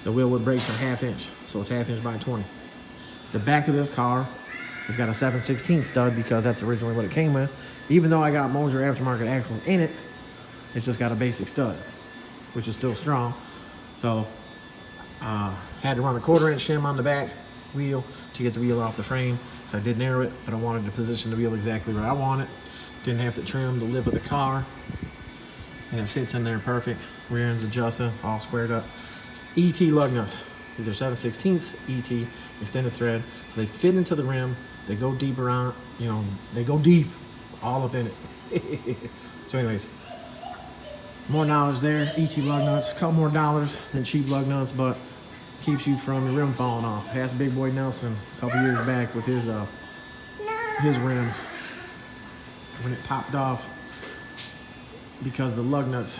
the wheel wood brakes are 1/2 inch, so it's 1/2 inch by 20. The back of this car has got a 7/16 stud because that's originally what it came with. Even though I got Moser aftermarket axles in it, it's just got a basic stud, which is still strong. So had to run a 1/4 inch shim on the back wheel to get the wheel off the frame. So I did narrow it, but I wanted to position the wheel exactly where I want it. Didn't have to trim the lip of the car, and it fits in there perfect. Rear end's adjusted, all squared up. ET lug nuts. These are 7/16 ET extended thread, so they fit into the rim. They go deeper on, you know, they go deep, all up in it. So anyways, more knowledge there. ET lug nuts, a couple more dollars than cheap lug nuts, but keeps you from your rim falling off. Asked Big Boy Nelson a couple years back with his rim when it popped off because the lug nuts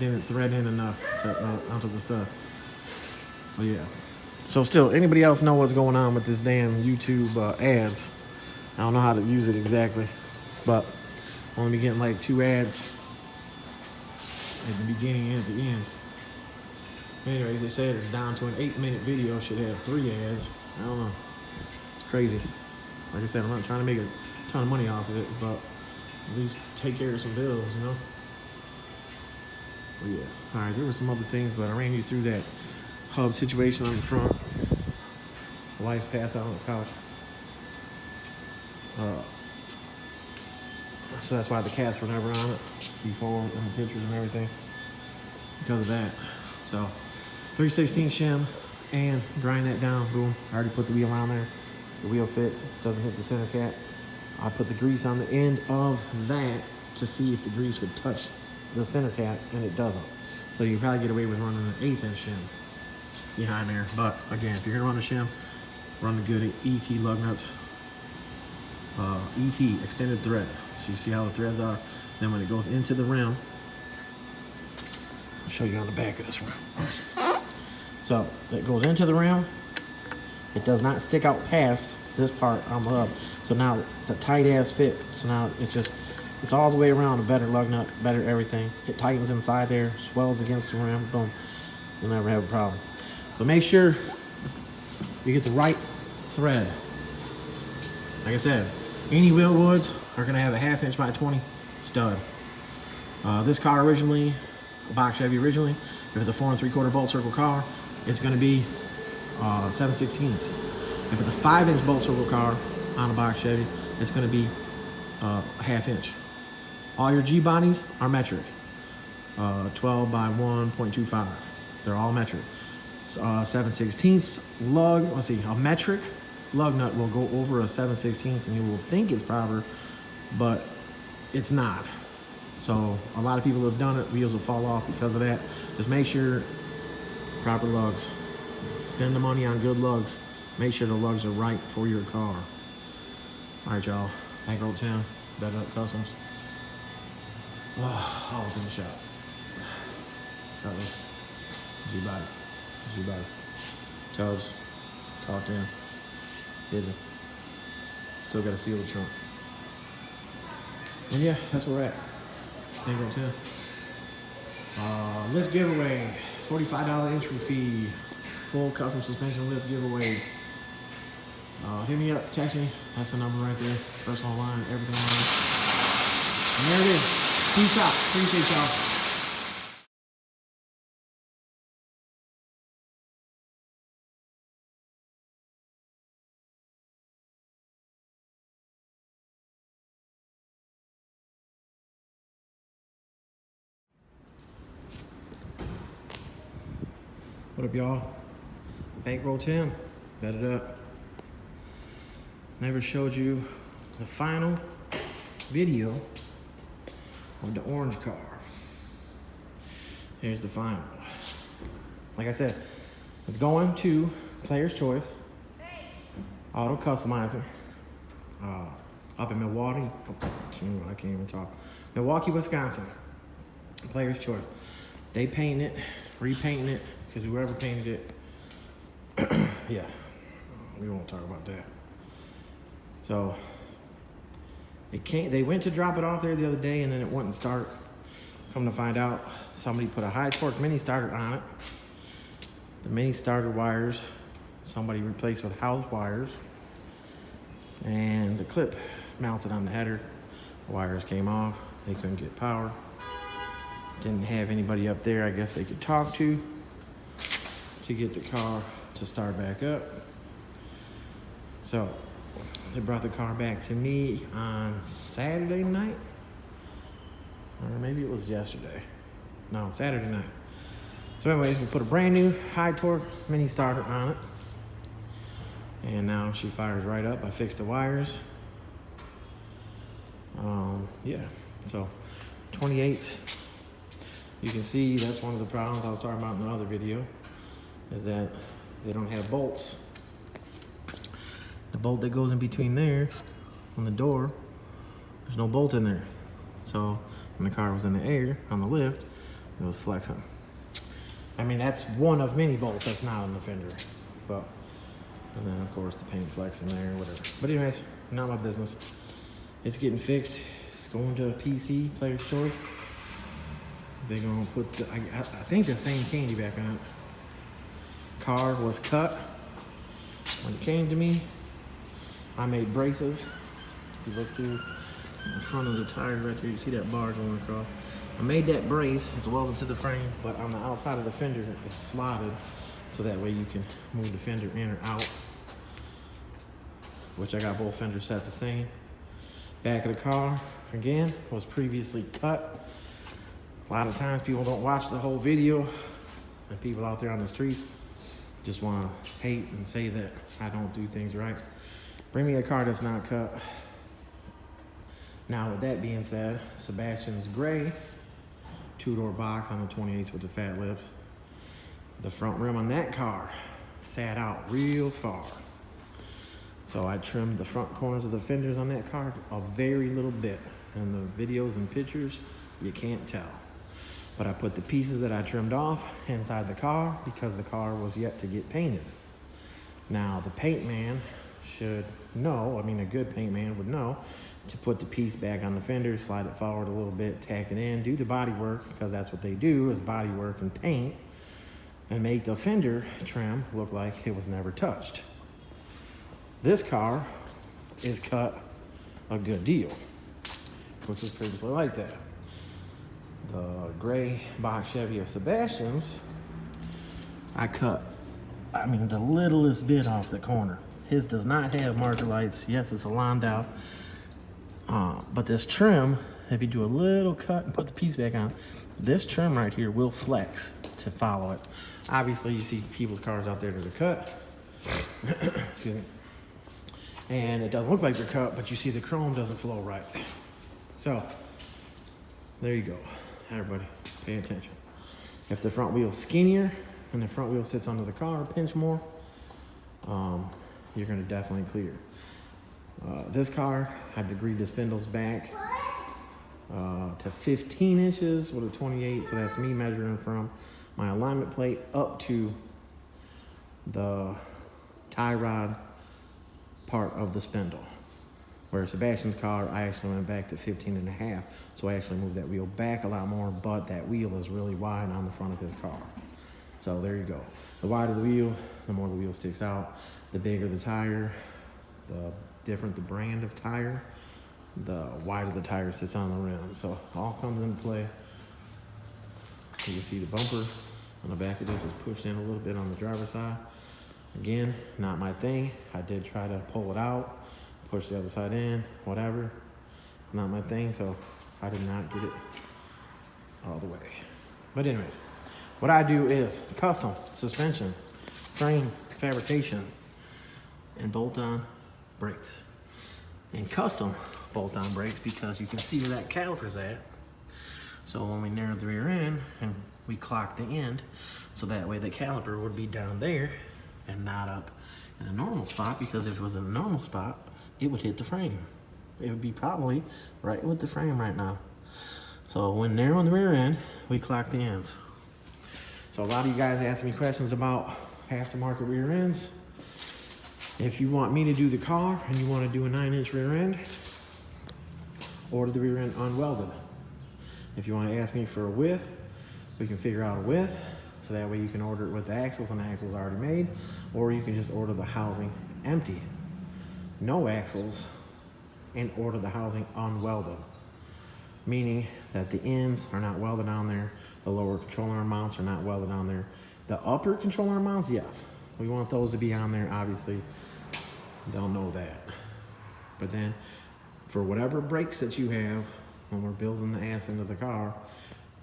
didn't thread in enough to, onto the stud. But yeah. So still, anybody else know what's going on with this damn YouTube ads? I don't know how to use it exactly, but I'm gonna be getting like 2 ads at the beginning and at the end. Anyways, they said it's down to an 8-minute video, should have 3 ads. I don't know. It's crazy. Like I said, I'm not trying to make a ton of money off of it, but at least take care of some bills, you know? But yeah. Alright, there were some other things, but I ran you through that hub situation on the front. The wife's passed out on the couch. So that's why the cats were never on it before in the pictures and everything. Because of that. So 3/16 shim and grind that down. Boom. I already put the wheel on there. The wheel fits, doesn't hit the center cap. I put the grease on the end of that to see if the grease would touch the center cap, and it doesn't. So you probably get away with running an 1/8 inch shim behind there. But again, if you're gonna run a shim, run the good ET lug nuts. ET extended thread. So you see how the threads are. Then when it goes into the rim, I'll show you on the back of this rim. So it goes into the rim. It does not stick out past this part on the hub. So now it's a tight ass fit. So now it's all the way around a better lug nut, better everything. It tightens inside there, swells against the rim, boom. You'll never have a problem. But make sure you get the right thread. Like I said, any wheel woods are gonna have a 1/2 inch by 20 stud. This car originally, a box Chevy originally, if it's a 4 3/4 bolt circle car, it's gonna be 7/16. If it's a 5-inch bolt circle car on a box Chevy, it's gonna be 1/2 inch. All your G bodies are metric. 12 by 1.25. They're all metric. 7/16 lug, let's see, a metric lug nut will go over a 7/16 and you will think it's proper, but it's not. So a lot of people have done it, wheels will fall off because of that. Just make sure proper lugs. Spend the money on good lugs. Make sure the lugs are right for your car. All right, y'all. Bankroll Tim, Better Up Customs. Oh, I was in the shop. Cutlass, G-body, G-body. Tubs, caulked in, hidden. Still got to seal the trunk. And yeah, that's where we're at. Bankroll Tim. Lift giveaway, $45 entry fee. Full custom suspension lift giveaway. Hit me up, text me. That's the number right there. Personal line, everything on it. And there it is. Peace out. Appreciate y'all. What up, y'all? Bankroll Tim, Better Up. Never showed you the final video of the orange car. Here's the final. Like I said, it's going to Player's Choice, auto customizing, up in Milwaukee. I can't even talk. Milwaukee, Wisconsin. Player's Choice. They paint it, repainting it, because whoever painted it, yeah, we won't talk about that. So they went to drop it off there the other day, and then it wouldn't start. Come to find out, somebody put a high torque mini starter on it. The mini starter wires, somebody replaced with house wires. And the clip mounted on the header, the wires came off. They couldn't get power. Didn't have anybody up there, I guess they could talk to get the car to start back up. So they brought the car back to me on Saturday night, or maybe it was yesterday. No, Saturday night. So anyways, we put a brand new high torque mini starter on it. And now she fires right up. I fixed the wires. Yeah, so 28. You can see that's one of the problems I was talking about in the other video, is that they don't have bolts. The bolt that goes in between there on the door, there's no bolt in there. So when the car was in the air on the lift, it was flexing. I mean, that's one of many bolts that's not on the fender. But, and then of course the paint flexing there or whatever. But anyways, not my business. It's getting fixed. It's going to a PC, player's choice. They're gonna put the, I think the same candy back on it. Car was cut. When it came to me, I made braces. If you look through the front of the tire right there, you see that bar going across. I made that brace, it's welded to the frame, but on the outside of the fender, it's slotted, so that way you can move the fender in or out, which I got both fenders set the same. Back of the car, again, was previously cut. A lot of times people don't watch the whole video, and people out there on the streets just want to hate and say that I don't do things right. Bring me a car that's not cut. Now with that being said, Sebastian's gray, two-door box on the 28s with the fat lips. The front rim on that car sat out real far. So I trimmed the front corners of the fenders on that car a very little bit. In the videos and pictures, you can't tell. But I put the pieces that I trimmed off inside the car because the car was yet to get painted. Now the paint man should know, I mean a good paint man would know, to put the piece back on the fender, slide it forward a little bit, tack it in, do the body work, because that's what they do, is body work and paint, and make the fender trim look like it was never touched. This car is cut a good deal, which was previously like that. The gray box Chevy of Sebastian's, I cut, I mean, the littlest bit off the corner. His does not have marker lights. Yes, it's a Landau. But this trim, if you do a little cut and put the piece back on, this trim right here will flex to follow it. Obviously, you see people's cars out there that are cut. Excuse me. And it doesn't look like they're cut, but you see the chrome doesn't flow right. So, there you go. Everybody, pay attention. If the front wheel's skinnier and the front wheel sits under the car, pinch more, you're gonna definitely clear. This car, I degreed the spindles back to 15 inches with a 28, so that's me measuring from my alignment plate up to the tie rod part of the spindle. Where Sebastian's car, I actually went back to 15.5, so I actually moved that wheel back a lot more, but that wheel is really wide on the front of his car. So there you go. The wider the wheel, the more the wheel sticks out. The bigger the tire, the different the brand of tire, the wider the tire sits on the rim. So it all comes into play. You can see the bumper on the back of this is pushed in a little bit on the driver's side. Again, not my thing. I did try to pull it out, push the other side in, whatever. Not my thing, so I did not get it all the way. But anyways, what I do is custom suspension, frame, fabrication, and bolt-on brakes. And custom bolt-on brakes because you can see where that caliper's at. So when we narrow the rear end and we clock the end, so that way the caliper would be down there and not up in a normal spot, because if it was in a normal spot, it would hit the frame. It would be probably right with the frame right now. So when narrowing the rear end, we clock the ends. So a lot of you guys ask me questions about aftermarket rear ends. If you want me to do the car and you want to do a 9-inch rear end, order the rear end unwelded. If you want to ask me for a width, we can figure out a width, so that way you can order it with the axles and the axles already made, or you can just order the housing empty, no axles, and order the housing unwelded. Meaning that the ends are not welded on there, the lower control arm mounts are not welded on there. The upper control arm mounts, yes, we want those to be on there, obviously. They'll know that. But then, for whatever brakes that you have, when we're building the ass into the car,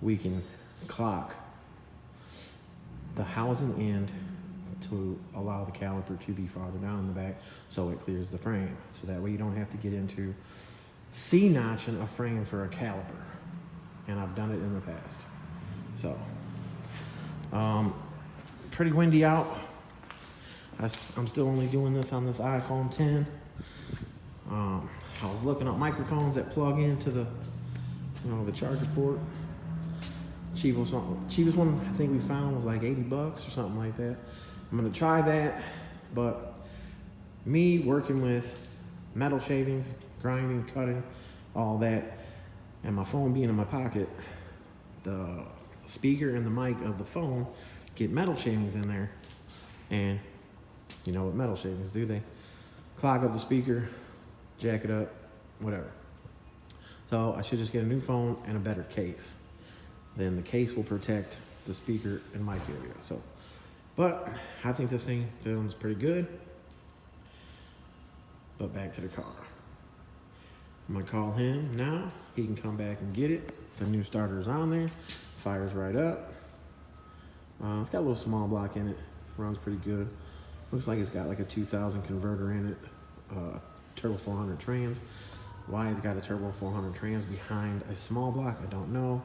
we can clock the housing end to allow the caliper to be farther down in the back so it clears the frame. So that way you don't have to get into C-notching a frame for a caliper. And I've done it in the past. So, pretty windy out. I'm still only doing this on this iPhone 10. I was looking up microphones that plug into the, the charger port. Cheapest one I think we found was like $80 or something like that. I'm gonna try that, but me working with metal shavings, grinding, cutting, all that, and my phone being in my pocket, the speaker and the mic of the phone get metal shavings in there, and you know what metal shavings do? They clog up the speaker, jack it up, whatever. So I should just get a new phone and a better case. Then the case will protect the speaker and mic area. So, but I think this thing feels pretty good. But back to the car. I'm gonna call him now. He can come back and get it. The new starter is on there. Fires right up. It's got a little small block in it. Runs pretty good. Looks like it's got like a 2000 converter in it. Turbo 400 trans. Why it's got a Turbo 400 trans behind a small block, I don't know.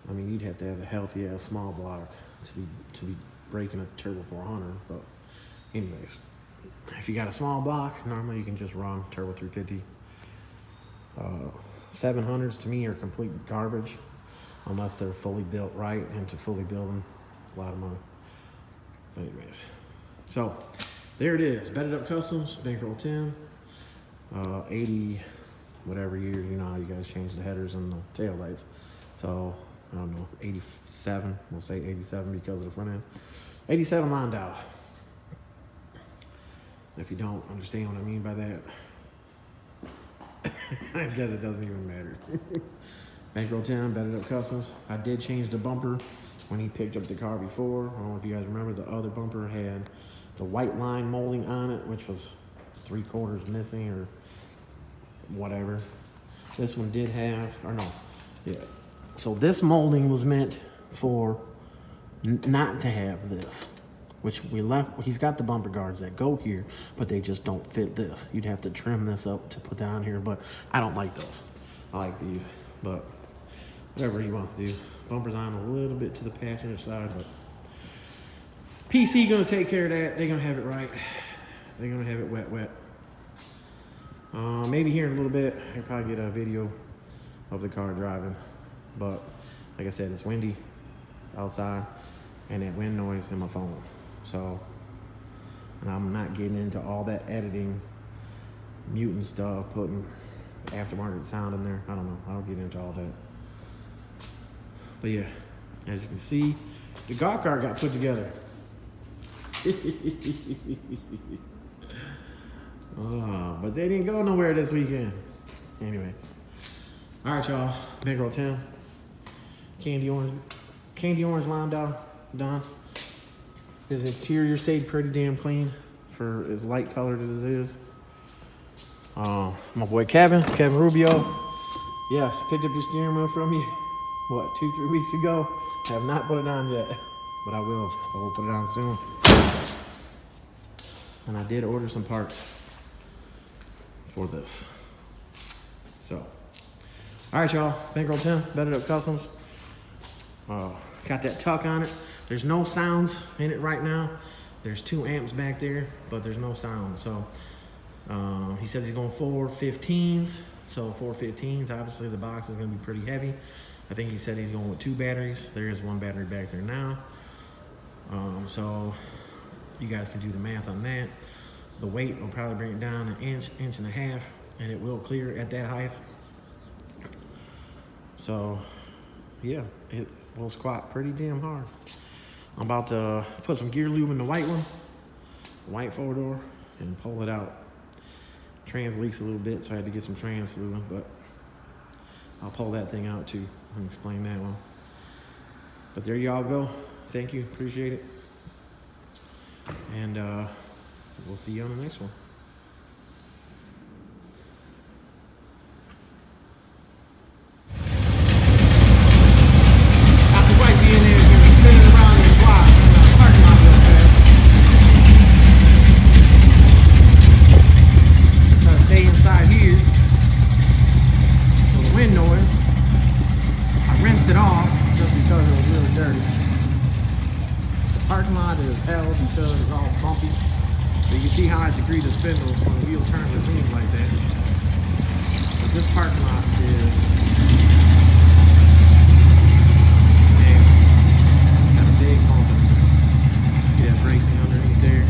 I mean, you'd have to have a healthy ass small block to be breaking a Turbo 400. But anyways, if you got a small block, normally you can just run Turbo 350. 700s to me are complete garbage unless they're fully built right, and to fully build them, a lot of money. But anyways, so there it is. Bedded Up Customs, Bankroll Tim, 80 whatever year, you know how you guys change the headers and the tail lights. So I don't know, 87, we'll say 87 because of the front end. 87 Landau. If you don't understand what I mean by that, I guess it doesn't even matter. Bankroll Tim, Bedded Up Customs. I did change the bumper when he picked up the car before. I don't know if you guys remember, the other bumper had the white line molding on it, which was 3/4 missing or whatever. This one did have, or no, yeah. So this molding was meant for not to have this, which we left. He's got the bumper guards that go here, but they just don't fit this. You'd have to trim this up to put that on here, but I don't like those. I like these, but whatever he wants to do. Bumper's on a little bit to the passenger side, but PC gonna take care of that. They're gonna have it right. They're gonna have it wet. Maybe here in a little bit, I'll probably get a video of the car driving. But like I said, it's windy outside and that wind noise in my phone. So, and I'm not getting into all that editing, muting stuff, putting aftermarket sound in there. I don't know. I don't get into all that. But yeah, as you can see, the golf cart got put together. But they didn't go nowhere this weekend. Anyways. All right, y'all. Bankroll Tim. Candy orange Landau done. His interior stayed pretty damn clean for as light colored as it is. My boy Kevin Rubio. Yes, picked up your steering wheel from you, what, 2-3 weeks ago? Have not put it on yet, but I will. I will put it on soon. And I did order some parts for this. So, all right, y'all. Bankroll Tim, Bedded Up Customs. Got that tuck on it. There's no sounds in it right now. There's 2 amps back there, but there's no sound. So he says he's going 415s. So 415s, obviously the box is going to be pretty heavy. I think he said he's going with 2 batteries. There is 1 battery back there now. So you guys can do the math on that. The weight will probably bring it down an inch and a half, and it will clear at that height. So yeah, will squat pretty damn hard. I'm about to put some gear lube in the white one, white 4-door, and pull it out. Trans leaks a little bit, so I had to get some trans fluid, but I'll pull that thing out too and explain that one. But there y'all go. Thank you, appreciate it. And we'll see you on the next one. Parking lot is hell because it's all bumpy. So you can see how I degree the spindles when the wheel turns and leans like that. But this parking lot is got a big bump. See that bracing underneath there.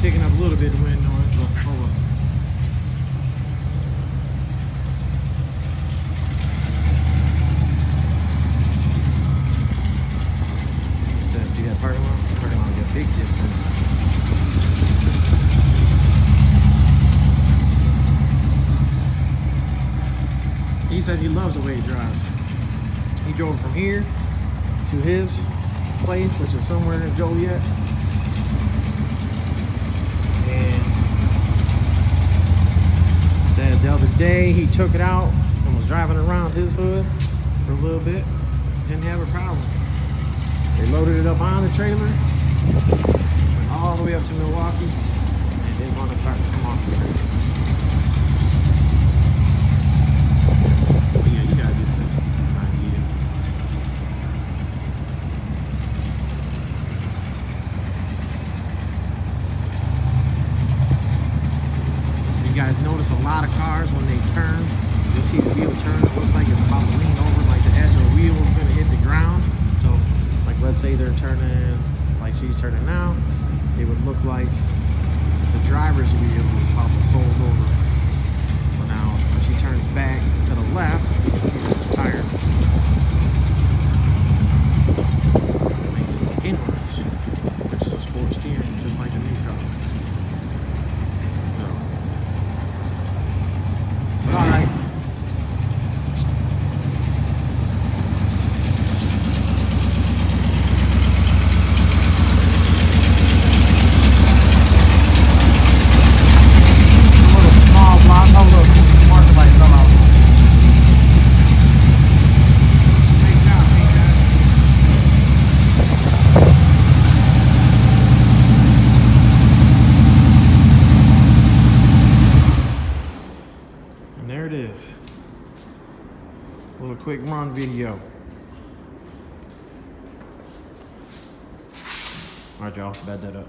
Picking up a little bit of wind noise, but hold on. See that parking lot? The parking lot got big dips in it. He says he loves the way he drives. He drove from here to his place, which is somewhere in Joliet. And said the other day he took it out and was driving around his hood for a little bit, didn't have a problem. They loaded it up on the trailer, went all the way up to Milwaukee, and didn't want to start to come off the trailer. But yeah, you gotta do this. I need it. You guys notice a lot of cars when they turn, you'll see the wheel turn, it looks like it's about to lean over, like the edge of the wheel is going to hit the ground. So like let's say they're turning like she's turning now, it would look like the driver's wheel is about to fold over. So now when she turns back to the left, you can see there's a tire. It's inwards, which is a sport steering, just like the new car. All right. A little small block. Oh, look, marker light fell out. Nice job, man, guys. And there it is. A little quick run video. All right, y'all, bed that up.